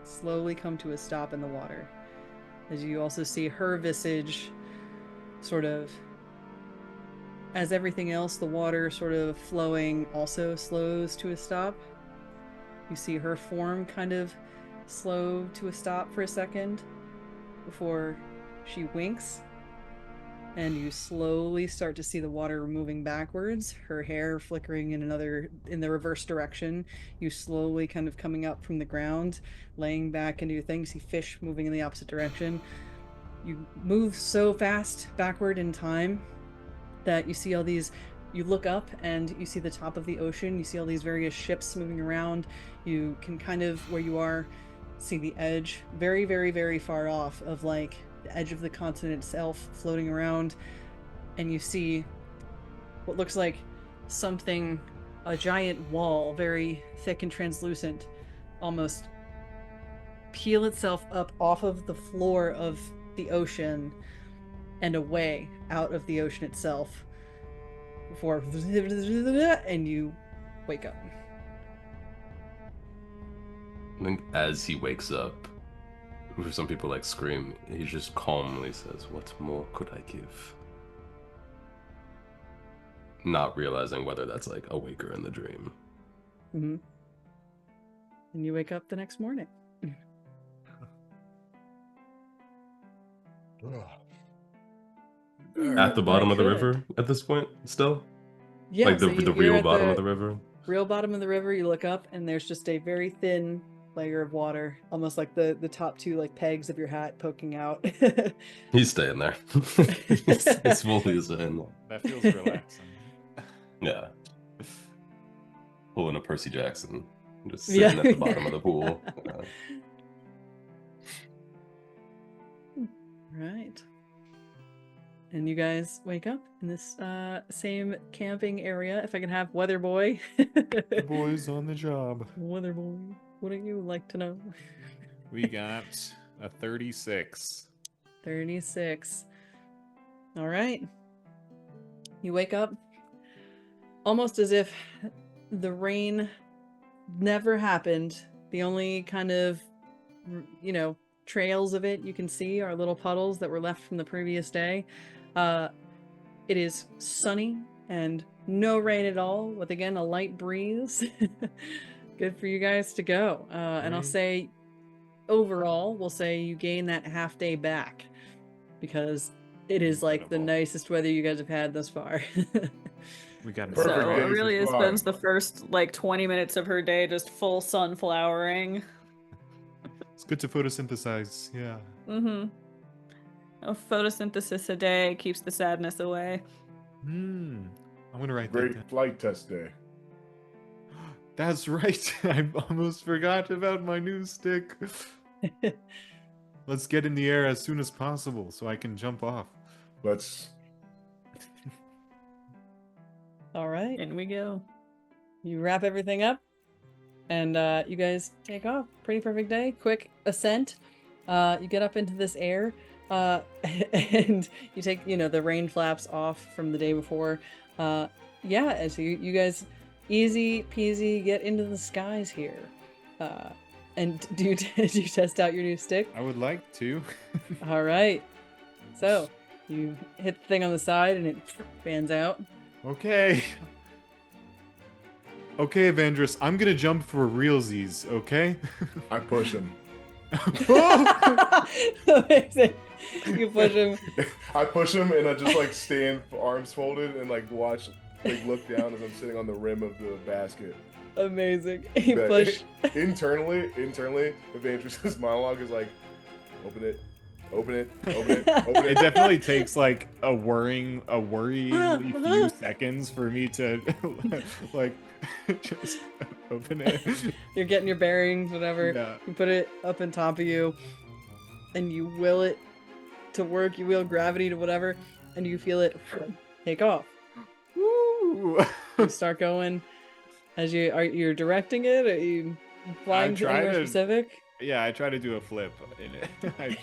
slowly come to a stop in the water. As you also see her visage sort of, as everything else, the water sort of flowing also slows to a stop. You see her form kind of slow to a stop for a second before she winks, and you slowly start to see the water moving backwards, her hair flickering in the reverse direction. You slowly kind of coming up from the ground, laying back into your thing. You see fish moving in the opposite direction. You move so fast backward in time that you see all these, you look up and you see the top of the ocean. You see all these various ships moving around. You can kind of, where you are, see the edge very, very, very far off of like the edge of the continent itself floating around, and you see what looks like something, a giant wall, very thick and translucent, almost peel itself up off of the floor of the ocean and away out of the ocean itself before and you wake up. I think as he wakes up, for some people like scream, he just calmly says, "What more could I give?" Not realizing whether that's like awake or in the dream. Mm-hmm. And you wake up the next morning. At the bottom of the Good. river at this point, still? Yeah, Like the you're real at bottom of the river? Real bottom of the river. You look up and there's just a very thin layer of water, almost like the top two like pegs of your hat poking out. He's staying there. He's fully staying there. That feels relaxing. Yeah. Pulling a Percy Jackson. Just sitting at the bottom of the pool. Right. And you guys wake up in this same camping area. If I can have Weather Boy. The boys on the job. Weather Boy, wouldn't you like to know? We got a 36. 36. All right. You wake up almost as if the rain never happened. The only kind of, trails of it you can see are little puddles that were left from the previous day. It is sunny and no rain at all, with again a light breeze. Good for you guys to go. And I'll say overall, we'll say you gain that half day back because it is like the Incredible. nicest weather you guys have had thus far. We got Perfect So days Aurelia of flying. spends the first like 20 minutes of her day just full sunflowering. It's good to photosynthesize. Yeah. Mm-hmm. A photosynthesis a day keeps the sadness away. I'm gonna write that Great down. flight test day. That's right. I almost forgot about my new stick. Let's get in the air as soon as possible so I can jump off. Let's. All right. In we go. You wrap everything up and you guys take off. Pretty perfect day. Quick ascent. You get up into this air and you take, the rain flaps off from the day before. And so you guys easy peasy get into the skies here. And do you test out your new stick? I would like to. All right. So you hit the thing on the side and it fans out. Okay. Okay, Evandris, I'm gonna jump for realsies, okay? I push him. Amazing. You push him. I push him and I just like stand arms folded and like watch, like look down as I'm sitting on the rim of the basket. Amazing. You That- push. internally, Evandris' monologue is like, open it, open it, open it, open It it. definitely takes like a worryingly few seconds for me to like just open it. You're getting your bearings, whatever. Yeah. You put it up on top of you, and you will it to work. You will gravity to whatever, and you feel it take off. Woo! You start going. As you're directing it, are you flying to trying anywhere to- specific? Yeah, I try to do a flip in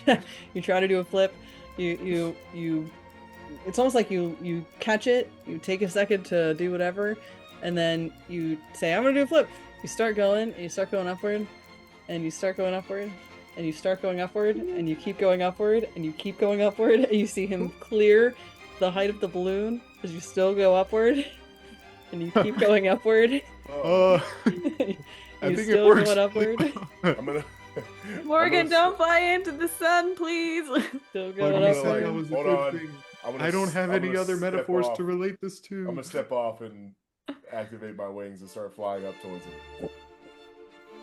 it. You try to do a flip. You it's almost like you catch it, you take a second to do whatever, and then you say, I'm gonna do a flip. You start going, and you start going upward, and you start going upward, and you start going upward, and you keep going upward, and you keep going upward, and you see him clear the height of the balloon as you still go upward, and you keep going upward. Oh, I you think it still works. going upward. I'm gonna. Morgen, I'm gonna- don't fly into the sun, please. Still Like going you I'm said, gonna, that upward. was a hold good on. thing. I'm gonna I don't s- have I'm any gonna other step metaphors off. to relate this to. I'm gonna step off and activate my wings and start flying up towards him.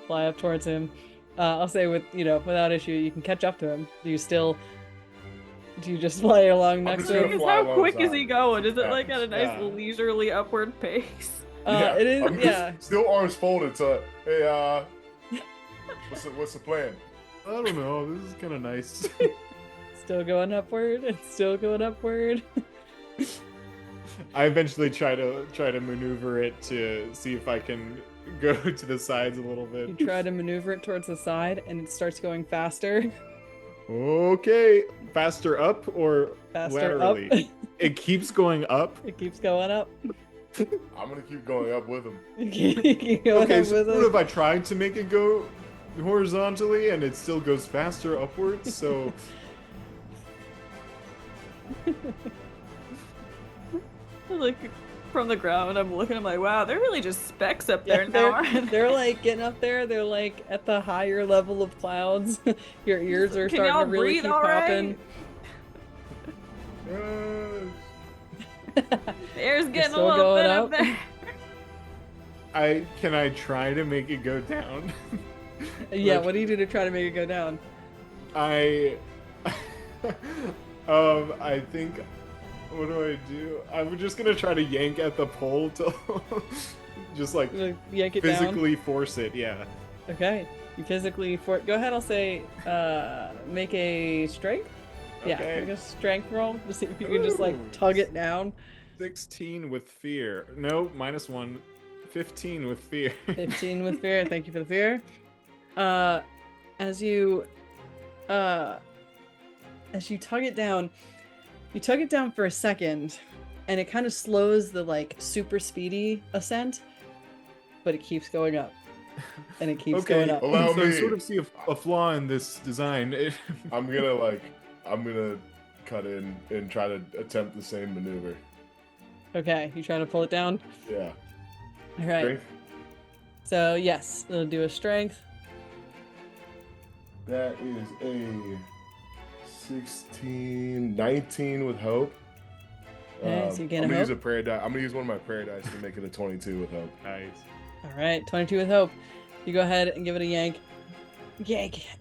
Fly up towards him. I'll say without issue, you can catch up to him. Do you just fly along I'm next just to gonna him? fly How quick is he alongside. going? Is it like at a nice Yeah. leisurely upward pace? Yeah, It is, I'm just yeah. Still arms folded. So hey, what's the plan? I don't know. This is kind of nice. Still going upward and still going upward. I eventually try to maneuver it to see if I can go to the sides a little You bit. try to maneuver it towards the side, and it starts going faster, Okay, faster up or faster laterally? up. It keeps going up. It keeps going up. I'm gonna keep going up with him. You keep going Okay, up so with what it. if I tried to make it go horizontally and it still goes faster upwards? So Like from the ground, I'm looking. I'm like, wow, they're really just specks up Yeah, there now, aren't they? they're like getting up there. They're like at the higher level of clouds. Your ears are Can starting y'all to really breathe keep all popping. The air's getting a still little going thin up up? there. can I try to make it go down? Yeah, Like- what do you do to try to make it go down? I I think, what do I do? I'm just gonna try to yank at the pole to just like Like, yank it down. physically force it. Yeah. Okay. You physically go ahead, I'll say make a strength. Yeah, Okay. make a strength roll to see if you can just like Ooh. tug it down. 16 with fear. No, -1. 15 with fear. 15 with fear. Thank you for the fear. As you tug it down, you tug it down for a second, and it kind of slows the like super speedy ascent, but it keeps going up, and it keeps Okay, going up. Allow so I me. sort of see a flaw in this design. I'm gonna cut in and try to attempt the same maneuver. Okay, you trying to pull it down? Yeah. All right. Strength. So yes, it'll do a strength. That is a 16, 19 with hope. Okay, so you gain I'm a gonna use hope. a prayer die. I'm gonna use one of my prayer dice to make it a 22 with hope. Nice. All right, 22 with hope. You go ahead and give it a yank,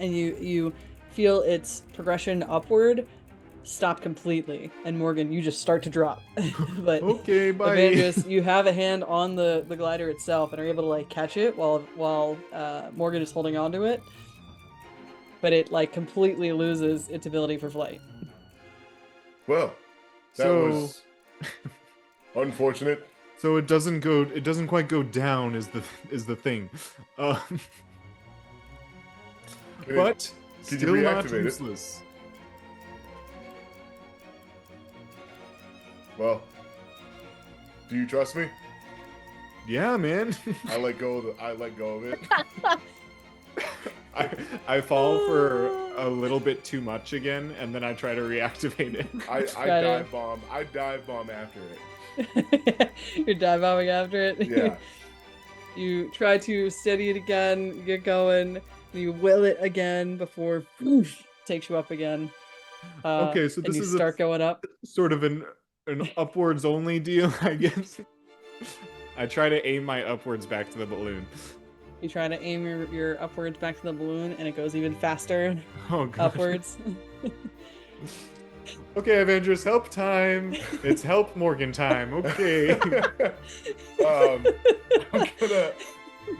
and you feel its progression upward stop completely, and Morgan, you just start to drop. But Okay, bye. Evandris, you have a hand on the glider itself and are able to like catch it while Morgan is holding on to it. But it like completely loses its ability for flight. Well, that So- was unfortunate. So it doesn't quite go down is the thing. Can But you still not reactivate it? useless. Well, do you trust me? Yeah, man. I let go of it. I fall for a little bit too much again, and then I try to reactivate it. I dive bomb. I dive bomb after it. You're dive bombing after it. Yeah. You try to steady it again. You get going. You will it again before poof, takes you up again. Okay, so and this you is start going up. sort of an upwards only deal, I guess. I try to aim my upwards back to the balloon. You try to aim your upwards back to the balloon, and it goes even faster Oh god. upwards. Okay, Evandris, help time. It's help Morgen time. Okay. I'm gonna,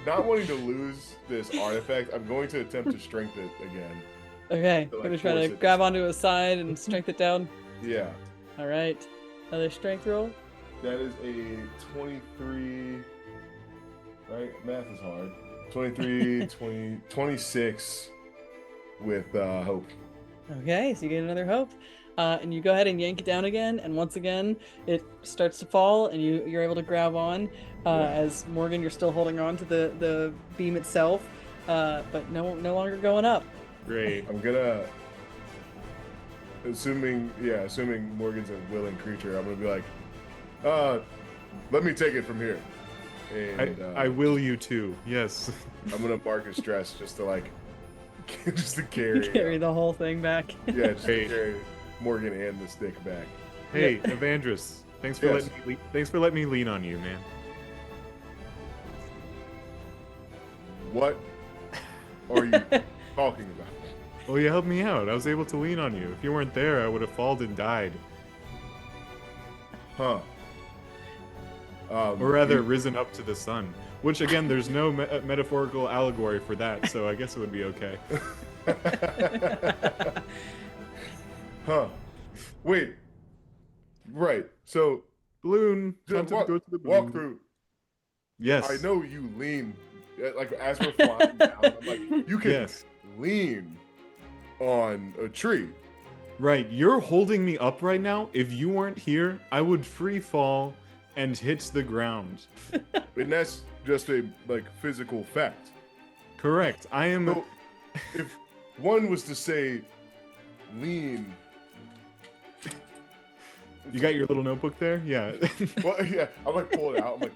not wanting to lose this artifact, I'm going to attempt to strengthen it again. Okay, So, like, gonna try force to it. grab onto his side and strength it down. Yeah. All right, another strength roll. That is a 23. Right? Math is hard. 23, 20, 26 with hope. Okay, so you get another hope. And you go ahead and yank it down again, and once again, it starts to fall, and you're able to grab on. As Morgen, you're still holding on to the beam itself, but no longer going up. Great. I'm gonna, assuming Morgan's a willing creature, I'm gonna be like, let me take it from here. And I will you too. Yes. I'm gonna mark his stress just to like, just to carry. Carry the whole thing back. Yeah, just Hey. to carry Morgan and the stick back. Hey, Evandris. Thanks for Yes. letting me lean on you, man. What are you talking about? Well, you helped me out. I was able to lean on you. If you weren't there, I would have fallen and died. Huh? Or rather, risen up to the sun. Which, again, there's no metaphorical allegory for that, so I guess it would be okay. Huh? Wait. Right. So Balloon. Time to walk, go to the balloon. walk through. Yes. I know you lean, like as we're flying down. I'm like, you can Yes. lean on a tree. Right. You're holding me up right now. If you weren't here, I would free fall and hit the ground. And that's just a like physical fact. Correct. I am. So if one was to say lean, You got your little notebook there? Yeah. well, yeah, I like pull it out. I'm like,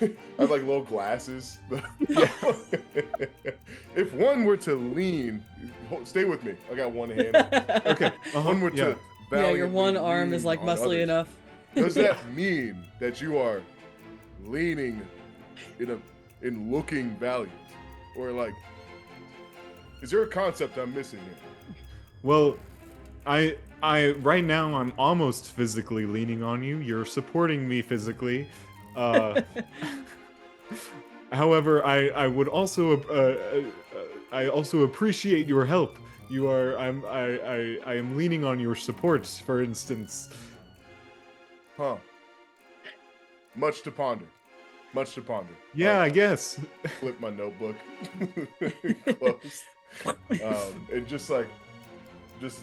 I have like little glasses. If one were to lean, stay with me. I got one hand. Okay. One were yeah. to Yeah, your one valiantly arm is lean like on muscly others, enough. Does that mean that you are leaning in looking valiant, or like, is there a concept I'm missing here? Well, I right now I'm almost physically leaning on you. You're supporting me physically. However, I would also I also appreciate your help. I am leaning on your support, for instance. Huh? Much to ponder. Much to ponder. Yeah, I guess. Flip my notebook close. And just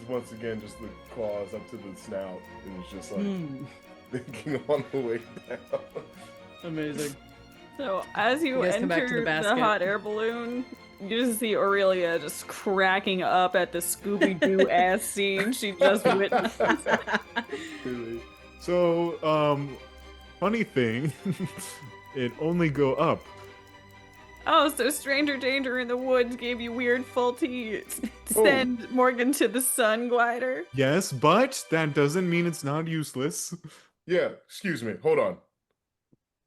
once again, just the claws up to the snout, and it's just like thinking on the way down. Amazing. So as you, You guys come back to enter the the basket. hot air balloon, you just see Aurelia just cracking up at the Scooby-Doo ass scene she just witnessed. Really. So, funny thing, it only go up. Oh, so stranger danger in the woods gave you weird faulty send Morgan to the sun glider? Yes, but that doesn't mean it's not useless. Yeah, excuse me. Hold on.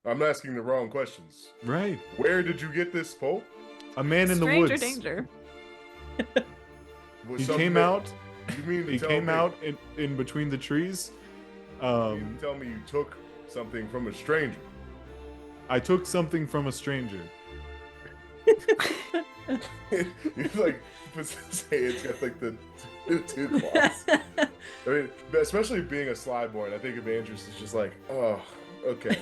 I'm asking the wrong questions. Right. Where did you get this pole? A man in the Stranger woods. danger. Was He something came that- out. You mean to He tell came me, out in between the trees. You mean to tell me you took something from a stranger? I took something from a stranger. You're like, say it's got like the two claws. I mean, but especially being a Slyborn, I think Evandris is just like, oh, okay.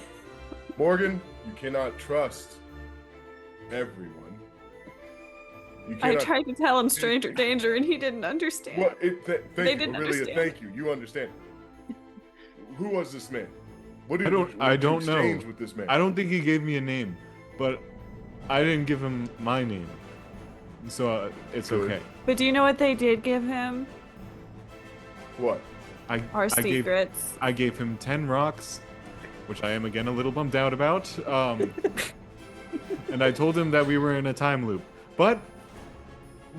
Morgan, you cannot trust everyone. You I cannot. tried to tell him stranger danger and he didn't understand. What? Thank They you, didn't Aurelia. understand. Thank you. You understand. Who was this man? What did I don't you know. exchange with this man? I don't think he gave me a name, but I didn't give him my name. so it's Good. okay. But do you know what they did give him? What? Our I gave secrets. I gave him 10 rocks, which I am again a little bummed out about. And I told him that we were in a time loop, but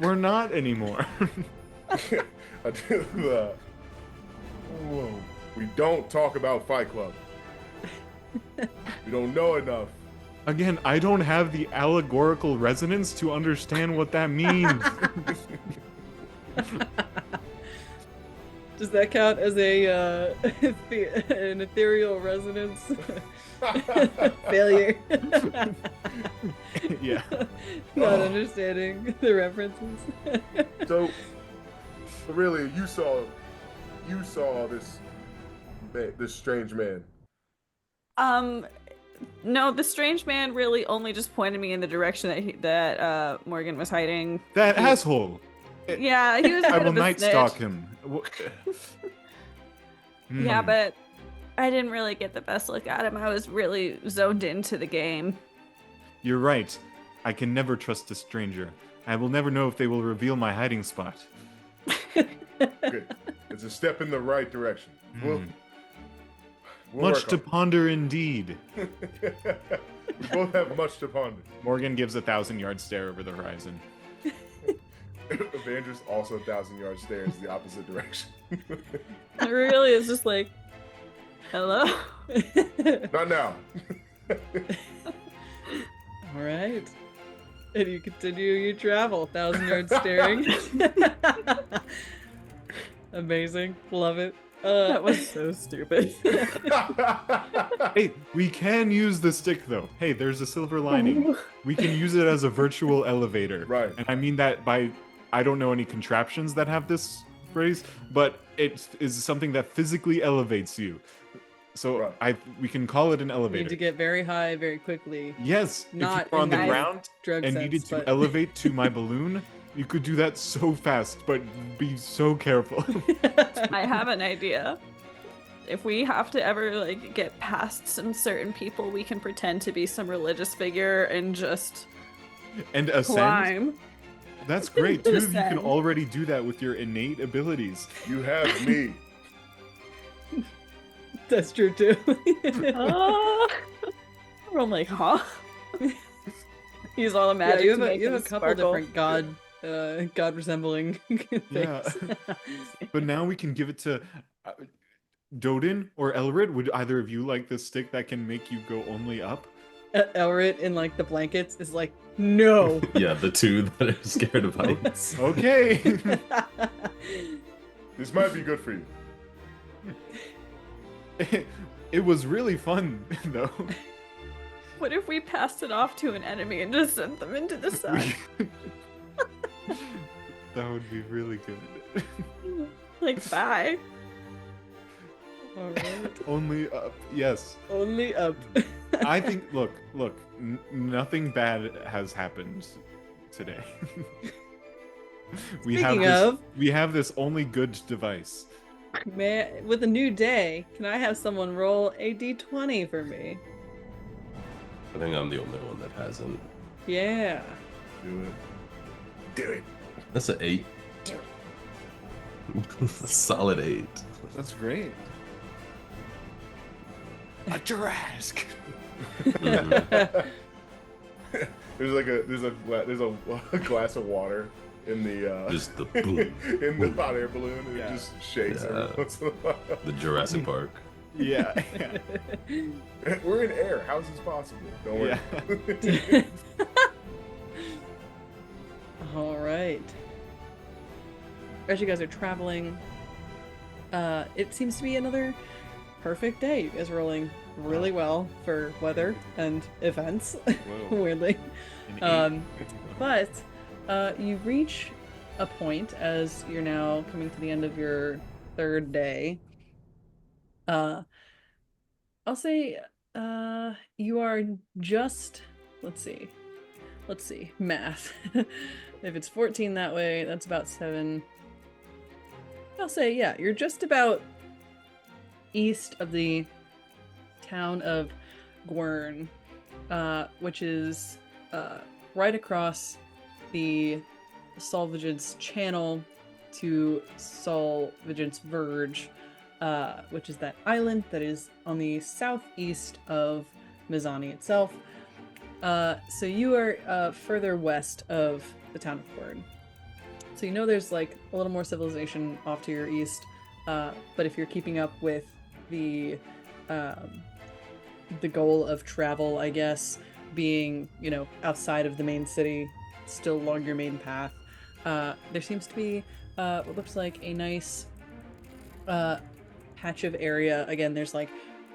we're not anymore. I do the. Whoa. We don't talk about Fight Club. We don't know enough. Again, I don't have the allegorical resonance to understand what that means. Does that count as a an ethereal resonance failure? Yeah. Not understanding the references. So, Aurelia, you saw this strange man. No, the strange man really only just pointed me in the direction that Morgan was hiding. That asshole. Yeah, he was. A I bit will of a night snitch. stalk him. Yeah, Hmm. but I didn't really get the best look at him. I was really zoned into the game. You're right. I can never trust a stranger. I will never know if they will reveal my hiding spot. Good. It's a step in the right direction. We'll Much work to on ponder indeed. it. We both have much to ponder. Morgan gives a 1,000-yard stare over the horizon. Evandris also 1,000-yard stares the opposite direction. It really is just like, hello. Not now. All right. And you continue your travel, 1,000-yard staring. Amazing. Love it. That was so stupid. Hey, we can use the stick though. Hey, there's a silver lining. We can use it as a virtual elevator. Right. And I mean that by, I don't know any contraptions that have this phrase, but it is something that physically elevates you. So Right. we can call it an You elevator. need to get very high very quickly. Yes, Not if you were on the in ground drug and sense, needed to but- elevate to my balloon, you could do that so fast, but be so careful. I have an idea. If we have to ever like get past some certain people, we can pretend to be some religious figure and just And ascend. climb. That's great. Two of you can Ascend. already do that with your innate abilities. You have me. That's true too. I'm like, huh? He's all Yeah, magic. you to have make you have him a couple sparkle. different god resembling things. Yeah. But now we can give it to Døden or Elret. Would either of you like this stick that can make you go only up? Elret in like the blankets is like, no. Yeah, the two that are scared of heights. Okay. This might be good for you. It was really fun though. What if we passed it off to an enemy and just sent them into the sun? That would be really good. Like, bye. All right. Only up. Yes. Only up. I think. Look. Nothing bad has happened today. Speaking of- we have this only good device. With a new day, can I have someone roll a d20 for me? I think I'm the only one that hasn't. Yeah. Do it. Do it. That's an 8. Solid 8. That's great. A Jurassic. Mhm. There's a glass of water in the Just the boom. in the hot air balloon, and Yeah. it just shakes Yeah. every once in a while. The Jurassic Park. Yeah. We're in air. How is this possible? Don't worry. Yeah. All right. As you guys are traveling, it seems to be another perfect day. You guys are rolling really well for weather and events, Whoa. weirdly. An 8. But you reach a point as you're now coming to the end of your third day. I'll say you are just, let's see, math. If it's 14 that way, that's about 7. I'll say, yeah, you're just about east of the town of Gwern, which is right across the Solvigent's Channel to Solvigent's Verge, which is that island that is on the southeast of Mizani itself. So you are further west of the town of Morgen. So you know there's like a little more civilization off to your east, but if you're keeping up with the goal of travel, I guess, being, you know, outside of the main city, still along your main path, there seems to be what looks like a nice patch of area. Again, there's like,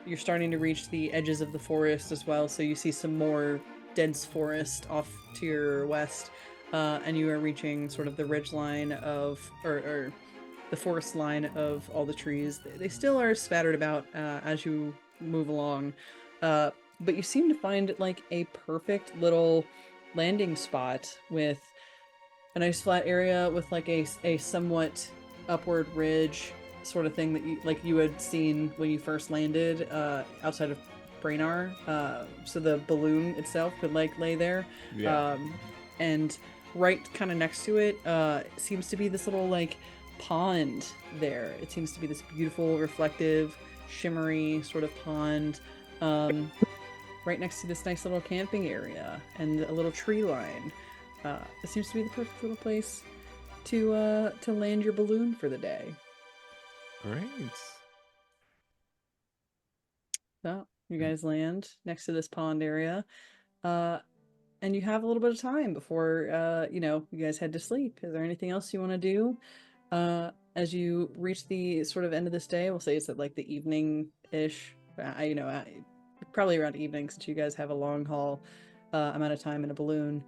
you're starting to reach the edges of the forest as well, so you see some more dense forest off to your west, and you are reaching sort of the ridge line of, or the forest line of all the trees. They still are scattered about as you move along, but you seem to find like a perfect little landing spot with a nice flat area with like a somewhat upward ridge sort of thing that you had seen when you first landed outside of Brainar. So the balloon itself could like lay there. Yeah. And right kind of next to it seems to be this little like pond there. It seems to be this beautiful, reflective, shimmery sort of pond right next to this nice little camping area and a little tree line. It seems to be the perfect little place to land your balloon for the day. Great. So you guys land next to this pond area, and you have a little bit of time before you know, you guys head to sleep. Is there anything else you want to do as you reach the sort of end of this day? We'll say it's at like the evening-ish, you know, probably around evening, since you guys have a long haul amount of time in a balloon.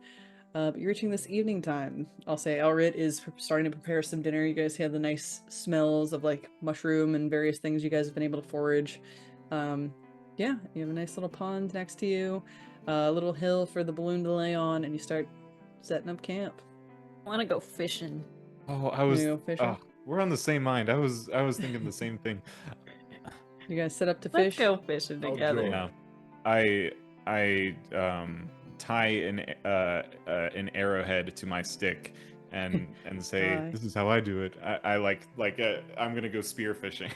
But you're reaching this evening time. I'll say Elret is starting to prepare some dinner. You guys have the nice smells of like mushroom and various things you guys have been able to forage. Yeah, you have a nice little pond next to you, a little hill for the balloon to lay on, and you start setting up camp. I want to go fishing. Oh, I was. You go fishing? Oh, we're on the same mind. I was thinking the same thing. You guys set up to Let's fish? go fishing I'll together. join. Yeah. I tie an arrowhead to my stick and say, Tie. "This is how I do it." I I'm gonna go spear fishing.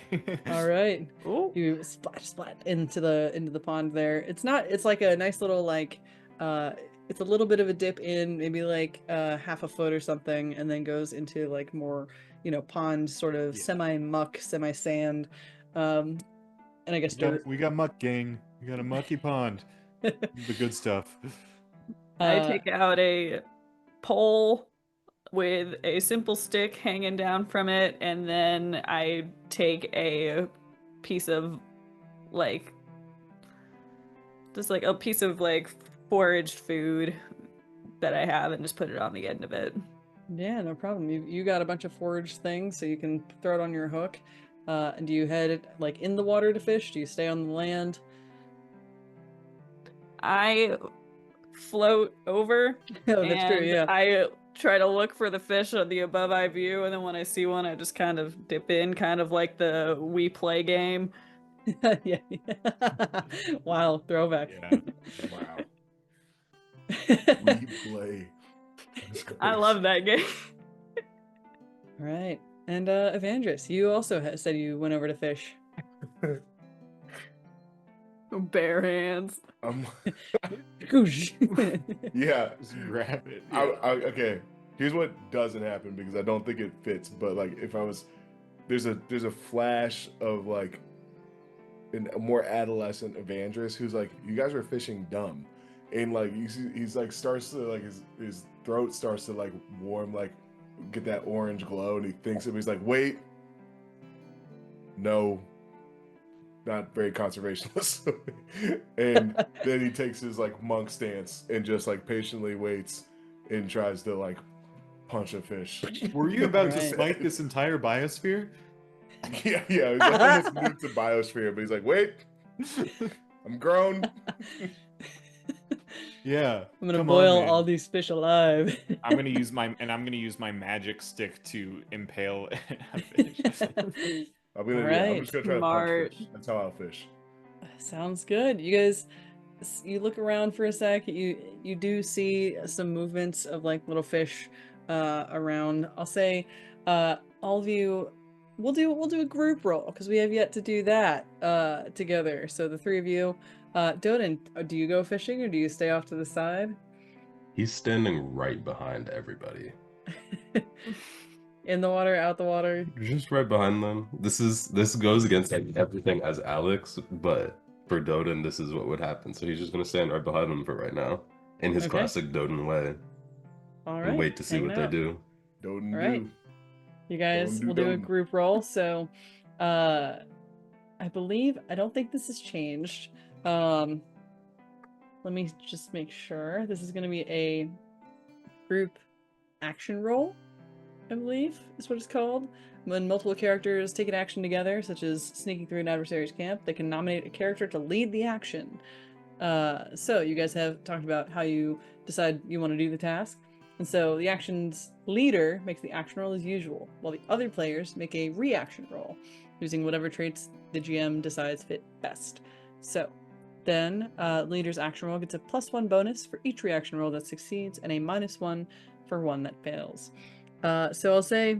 All right. Ooh. You splat into the pond there. It's like a nice little like it's a little bit of a dip in, maybe like half a foot or something, and then goes into like more, you know, pond sort of Yeah. semi muck, semi sand, and I guess dirt. We got muck, gang. We got a mucky pond. The good stuff. I take out a pole with a simple stick hanging down from it, and then I take a piece of like just like a piece of like foraged food that I have and just put it on the end of it. Yeah, no problem. You got a bunch of forage things, so you can throw it on your hook. And do you head like in the water to fish? Do you stay on the land? I float over Oh, that's true. and Yeah. I try to look for the fish on the above eye view, and then when I see one, I just kind of dip in, kind of like the We Play game. Yeah. Wow, throwback. Yeah. Wow. We play. I love that game. All right. And Evandris, you also said you went over to fish. Bare hands. Yeah. Just grab it. Okay. Here's what doesn't happen because I don't think it fits. But like, if I was, there's a flash of like a more adolescent Evandris who's like, you guys are fishing dumb, and like he's like starts to like his throat starts to like warm, like get that orange glow, and he thinks of, he's like, wait, no, not very conservationist. And then he takes his like monk stance and just like patiently waits and tries to like punch a fish. Were you about to Right. smite this entire biosphere? Yeah, he's like almost moved to biosphere, but he's like, wait, I'm grown. Yeah. I'm gonna come boil on, man. all these fish alive. I'm gonna use my magic stick to impale a fish. I'm gonna, All yeah, I'm right. just gonna try Smart. to punch fish. That's how I'll fish. Sounds good. You guys, you look around for a sec. You do see some movements of like little fish around. I'll say all of you. We'll do a group roll because we have yet to do that together. So the three of you, Døden, do you go fishing or do you stay off to the side? He's standing right behind everybody. In the water, out the water. Just right behind them. This goes against like everything as Alex, but for Døden, this is what would happen. So he's just gonna stand right behind them for right now, in his Okay. classic Døden way, All right. and wait to see hanging what they out. do. Døden All right. do. You guys Døden will do a Døden. group roll. So, I don't think this has changed. Let me just make sure. This is going to be a group action roll, I believe is what it's called. When multiple characters take an action together, such as sneaking through an adversary's camp, they can nominate a character to lead the action. So you guys have talked about how you decide you want to do the task. And so the action's leader makes the action roll as usual, while the other players make a reaction roll, using whatever traits the GM decides fit best. So then leader's action roll gets a +1 bonus for each reaction roll that succeeds and a -1 for one that fails. So I'll say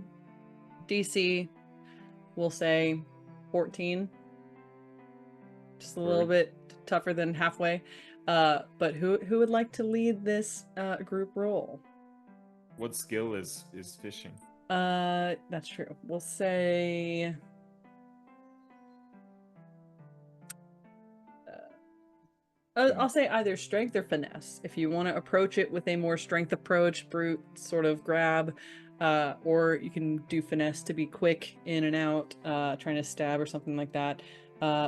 DC, we'll say 14. Just a little bit tougher than halfway. But who would like to lead this group roll? What skill is fishing? That's true. We'll say I'll say either strength or finesse. If you want to approach it with a more strength approach, brute sort of grab, or you can do finesse to be quick in and out, trying to stab or something like that.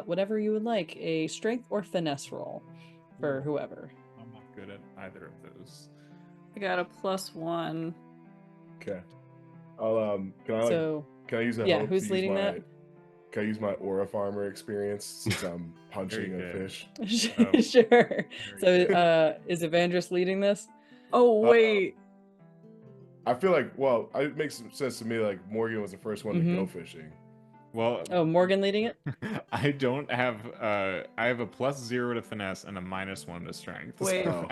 Whatever you would like, a strength or finesse roll for whoever. I'm not good at either of those. I got a +1. Okay. I'll So can I use a yeah, hope who's to use leading my, that? Can I use my aura farmer experience since I'm punching a Very good. fish? Sure. So good. is Evandris leading this? Oh wait, I feel like, well, it makes some sense to me. Like Morgan was the first one to go fishing. Well, Oh, Morgen leading it? I don't have. I have a +0 to finesse and a -1 to strength. Wait. So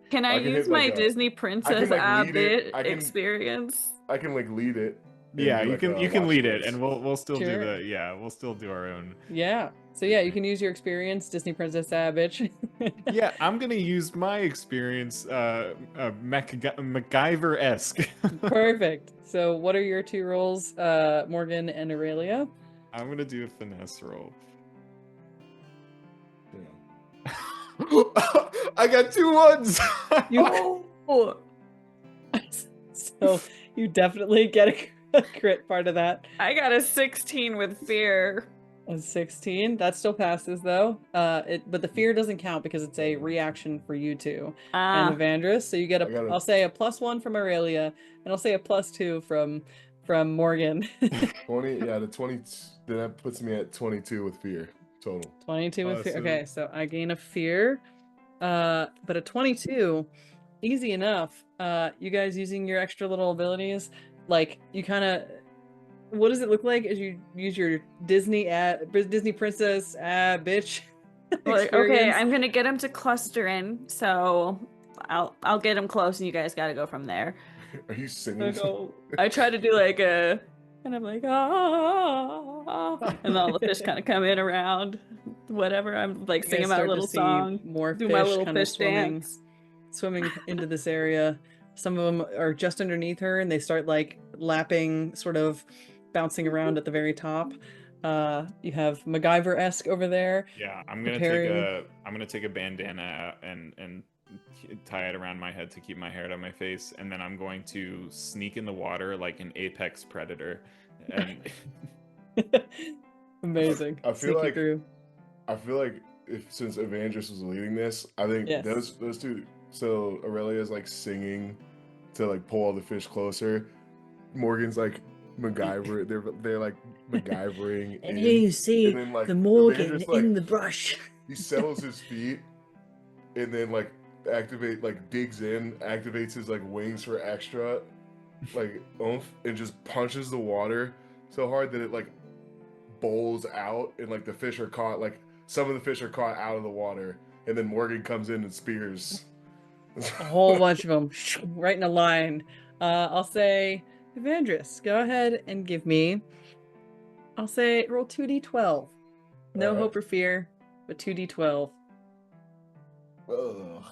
can I I can use hit, like, my a- Disney princess like, lead it. Abbott I can- experience? I can like lead it. and Yeah, do, you like, can a you can watch lead it, this. and we'll still Sure. we'll still do our own. Yeah. So yeah, you can use your experience, Disney Princess bitch. Yeah, I'm gonna use my experience, MacGyver-esque. Perfect. So what are your two rolls, Morgan and Aurelia? I'm gonna do a finesse roll. Yeah. I got 2 ones. You Oh, so you definitely get a crit part of that. I got a 16 with fear. A 16. That still passes though. But the fear doesn't count because it's a reaction for you two and Evandris. So you get I got a- I'll say a +1 from Aurelia, and I'll say a +2 from Morgan. 20. Yeah, the 20. Then that puts me at 22 with fear total. 22 with fear. So- Okay, so I gain a fear. But a 22, easy enough. You guys using your extra little abilities, like you kind of. What does it look like as you use your Disney princess bitch? Like, okay, experience? I'm gonna get him to cluster in, so I'll get him close, and you guys gotta go from there. Are you I singing? go, I try to do like a, and I'm like and all the fish kind of come in around, whatever. I'm like you guys singing my start to little see song, more do fish my little kind of fish dance. swimming into this area. Some of them are just underneath her, and they start like lapping, sort of bouncing around at the very top. You have MacGyver-esque over there. Yeah, I'm gonna take a bandana and tie it around my head to keep my hair out of my face, and then I'm going to sneak in the water like an apex predator. And Amazing. I feel Sneaky like- through. I feel like since Evandris was leading this, I think Yes. those two. So Aurelia's like singing to like pull all the fish closer. Morgan's like MacGyver. They're like MacGyvering. And in, here you see and then, like, the Morgan Evandris, like, in the brush. He settles his feet, and then like digs in, activates his like wings for extra, like oomph, and just punches the water so hard that it like bowls out, and like the fish are caught. Like some of the fish are caught out of the water, and then Morgan comes in and spears. A whole bunch of them right in a line. I'll say, Evandris, go ahead and give me. I'll say roll 2d12. No Alright. hope or fear, but 2d12. Ugh.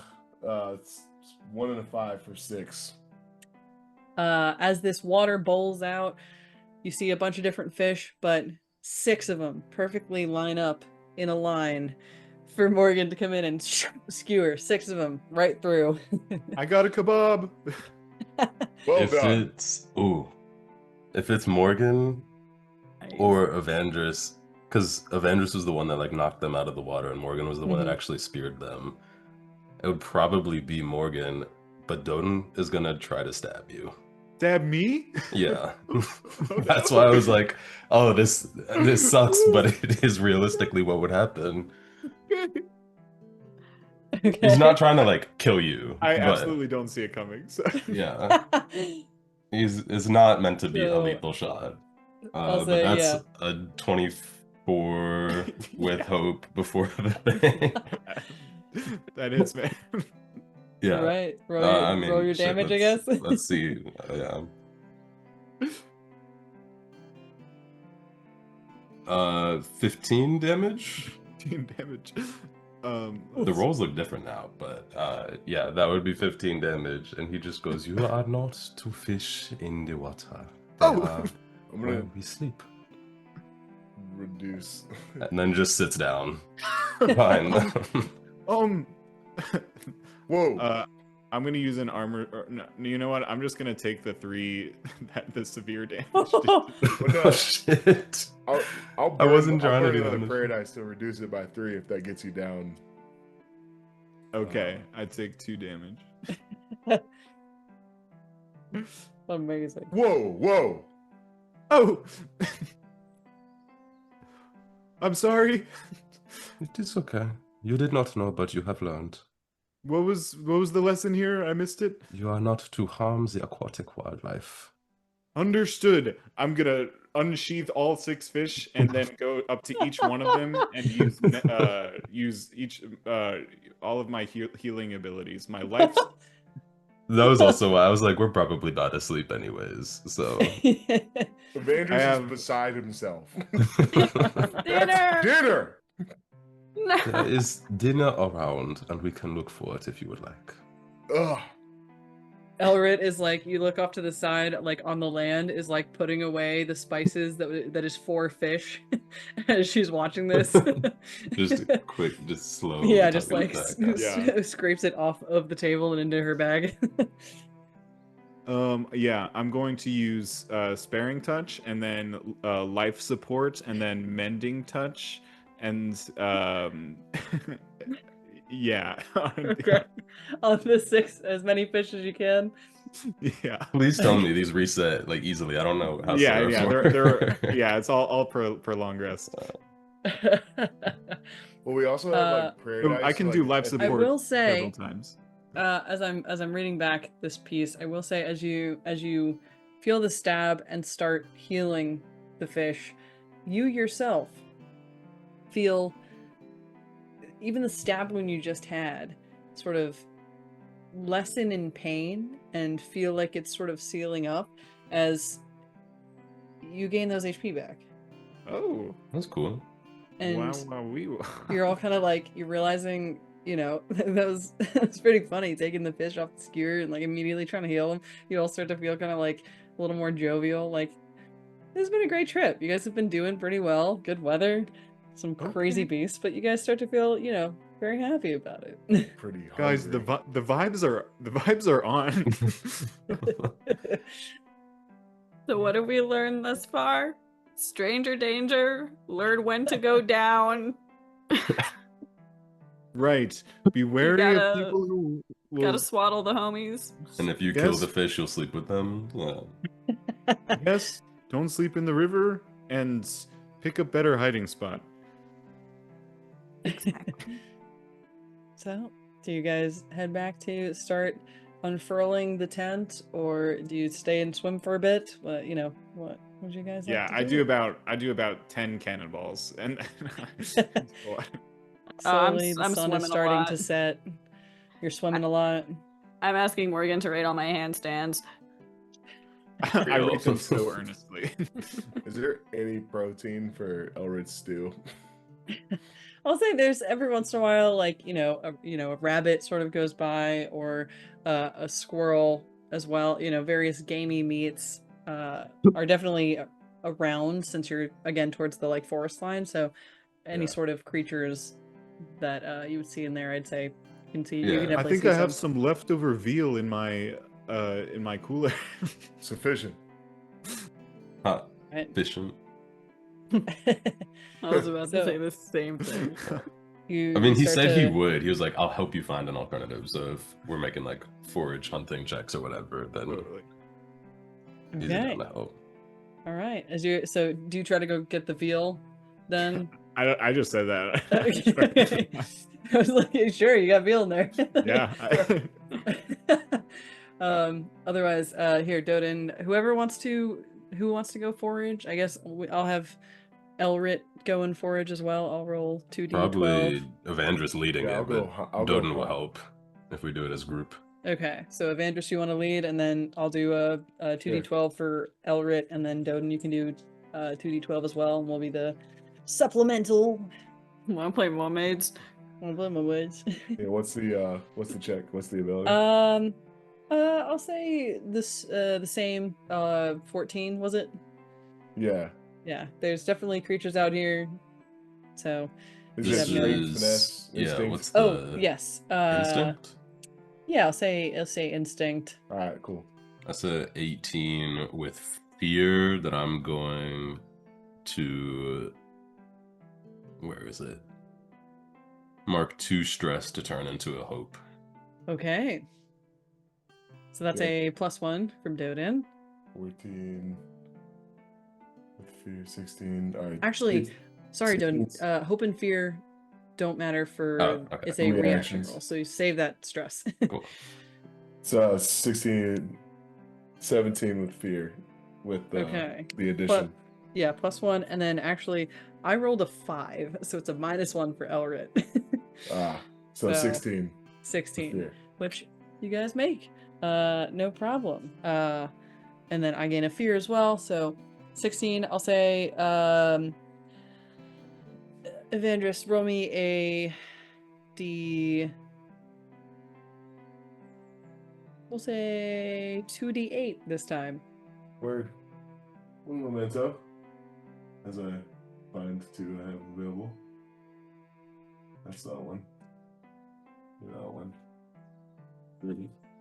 It's 1 and a 5 for 6. As this water bowls out, you see a bunch of different fish, but 6 of them perfectly line up in a line for Morgan to come in and skewer 6 of them right through. I got a kebab. Well if done. it's Morgan Nice. or Evandris, because Evandris was the one that like knocked them out of the water, and Morgan was the one that Mhm. actually speared them. It would probably be Morgan, but Døden is gonna try to stab you. Stab me? Yeah, Oh, that's no. why I was like, "Oh, this sucks," but it is realistically what would happen. Okay. He's not trying to like kill you. I but, absolutely don't see it coming. So. Yeah, it's not meant to be a So, lethal shot. I'll But say, that's yeah. a 24 with Yeah. hope before the thing. That hits, man. Yeah. Right. Roll I your, mean, roll your shit, damage, I guess. let's see. Yeah. 15 damage. 15 damage. The rolls look different now, but yeah, that would be 15 damage. And he just goes, "You are not to fish in the water. They Oh! are I'm where gonna we sleep." reduce. And then just sits down behind them. Whoa. I'm gonna use an armor. Or, no, you know what? I'm just gonna take the 3 the severe damage. Oh shit! I'll I burn, wasn't trying to I'll burn do another that. prayer dice to reduce it by 3 if that gets you down. Okay, I take 2 damage. Amazing. Whoa. Oh! I'm sorry. It is okay. You did not know, but you have learned. What was the lesson here? I missed it. You are not to harm the aquatic wildlife. Understood. I'm gonna unsheath all 6 fish and then go up to each one of them and use each all of my healing abilities. My life. That was also why I was like, we're probably not asleep anyways, so. Evandris is beside himself. Dinner! That's dinner! There is dinner around, and we can look for it if you would like. Ugh. Elret is like, you look off to the side, like on the land, is like putting away the spices that is for fish as she's watching this. Just quick, just slow. Yeah, just tucking like it back. Yeah. scrapes it off of the table and into her bag. Yeah, I'm going to use sparing touch and then life support and then mending touch and yeah. Okay. On the 6, as many fish as you can. Yeah. Please tell me these reset like easily. I don't know how. Yeah, serifs yeah, work. they're yeah, it's all per long rest. Well, we also have like prayer dice. I can like, do life at the- support will say- several times. as I'm reading back this piece, I will say as you feel the stab and start healing the fish, you yourself feel even the stab wound you just had sort of lessen in pain and feel like it's sort of sealing up as you gain those HP back. Oh, That's cool. And wow. you're all kind of like, you're realizing, you know, that was pretty funny, taking the fish off the skewer and like immediately trying to heal them. You all start to feel kind of like a little more jovial. Like, this has been a great trip. You guys have been doing pretty well. Good weather, some crazy Okay. beasts, but you guys start to feel, you know, very happy about it. Pretty Guys, the hungry. vibes are on. So what have we learned thus far? Stranger danger. Learn when to go down. Right. Be wary of gotta- people who will Gotta swaddle the homies. And if you kill Yes. the fish, you'll sleep with them. Yeah. yes, don't sleep in the river and pick a better hiding spot. So, do you guys head back to start unfurling the tent, or do you stay and swim for a bit? What what would you guys? Yeah, like to I do about 10 cannonballs and Slowly, the I'm sun swimming is a starting lot. to set. You're swimming a lot. I'm asking Morgan to rate all my handstands. I read them so earnestly. Is there any protein for Elret's stew? I'll say there's every once in a while, like a rabbit sort of goes by, or a squirrel as well. Various gamey meats are definitely around since you're again towards the like forest line. So any Yeah. sort of creatures that you would see in there, I'd say you can see. Yeah. You can I I definitely think see I have some leftover veal in my cooler. Sufficient. Huh. Right. Efficient. I was about So- to say the same thing. You, I mean, you he start said he to- would. He was like, "I'll help you find an alternative." So if we're making like forage hunting checks or whatever, then he's Okay. down to help. All right. So do you try to go get the veal then? I just said that. Okay. I was like, sure, you got veal in there. Yeah. Otherwise, here, Døden, who wants to go forage? I guess I'll have Elret go and forage as well. I'll roll 2d12. Probably Evandris leading Yeah, it, but I'll go Døden will front. help if we do it as a group. Okay, so Evandris, you want to lead, and then I'll do a 2d12 for Elret, and then Døden, you can do 2d12 as well, and we'll be the supplemental. Want to play mermaids? I'll blame my words. Yeah, what's the check? What's the ability? I'll say this the same 14, was it? Yeah. Yeah, there's definitely creatures out here. So, Is This it strength, is- finesse, yeah, instinct? what's the oh, yes. instinct? Yeah, I'll say instinct. All right, cool. That's a 18 with fear that I'm going to. Where is it? Mark 2 stress to turn into a hope. Okay. So that's Yeah. a +1 from Døden. 14 with fear, 16. All right. Actually, It's- sorry, Døden. 16. Hope and fear don't matter for Oh, okay. it's a reaction Reactions. roll, so you save that stress. Cool. So 16, 17 with fear, with Okay. the addition. Yeah, +1, and then actually I rolled a 5, so it's a -1 for Elret. So So, 16 with 16, fear. which you guys make. No problem. And then I gain a fear as well, so 16. I'll say Evandris, roll me a D. We'll say 2d8 this time. Word. One memento. As I find two I have available. That's that one. That one.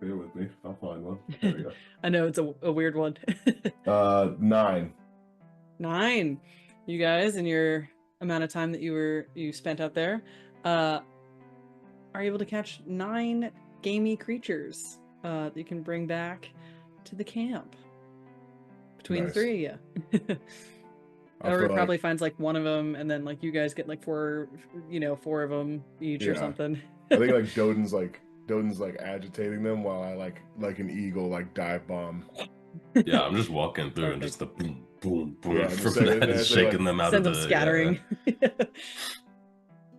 Bear with me. I'll find one. There we go. I know it's a weird one. 9. 9. You guys, in your amount of time that you spent out there, are able to catch 9 gamey creatures that you can bring back to the camp. Between the Nice. 3 of you. I Or feel it probably like- finds like one of them, and then like you guys get like 4 of them each or Yeah. something. I think like Døden's like agitating them while I like an eagle like dive bomb. Yeah, I'm just walking through and just the boom, boom, boom Yeah, just from saying that that, is they're, shaking like, them out Send of them the scattering.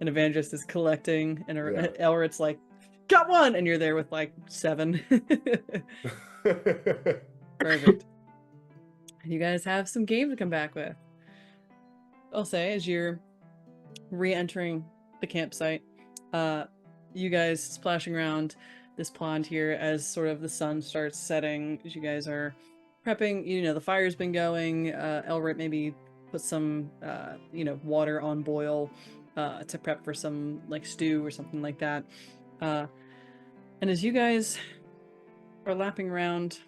And Evandris is collecting, and Yeah. Elret's like, got one, and you're there with like 7. Perfect. And you guys have some game to come back with. I'll say, as you're re-entering the campsite, you guys splashing around this pond here as sort of the sun starts setting, as you guys are prepping. The fire's been going. Elret maybe put some, water on boil to prep for some like stew or something like that. And as you guys are lapping around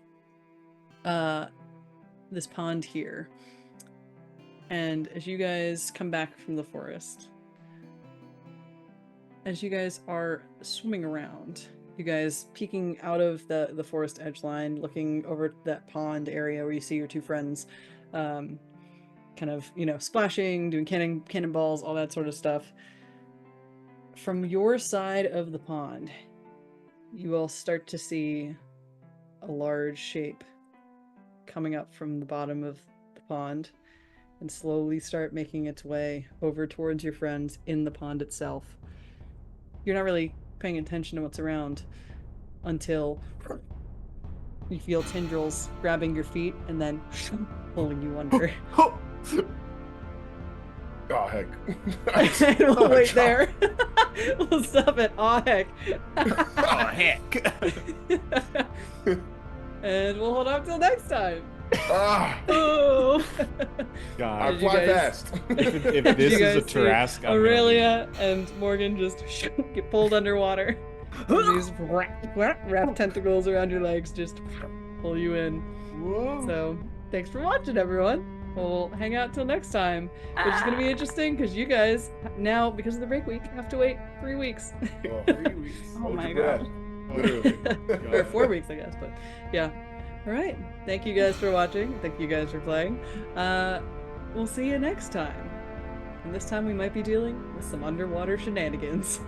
this pond here, and as you guys come back from the forest, as you guys are swimming around, you guys peeking out of the forest edge line, looking over at that pond area where you see your 2 friends kind of, splashing, doing cannonballs, all that sort of stuff. From your side of the pond, you will start to see a large shape coming up from the bottom of the pond and slowly start making its way over towards your friends in the pond itself. You're not really paying attention to what's around until You feel tendrils grabbing your feet and then pulling you under. Oh heck! We'll wait there. We'll stop it. Aw heck. Oh heck! And we'll hold on till next time. Oh. God, I Did you fly guys- fast. if Did this you is a guys see Tarask, I'm gonna Aurelia and Morgan just get pulled underwater. And these wrap tentacles around your legs just pull you in. Whoa. So thanks for watching, everyone. We'll hang out till next time, which is going to be interesting because you guys now, because of the break week, have to wait 3 weeks. Oh, 3 weeks. Oh Hold my your breath. Literally. Or 4 weeks, I guess, but yeah. All right. Thank you guys for watching. Thank you guys for playing. We'll see you next time. And this time we might be dealing with some underwater shenanigans.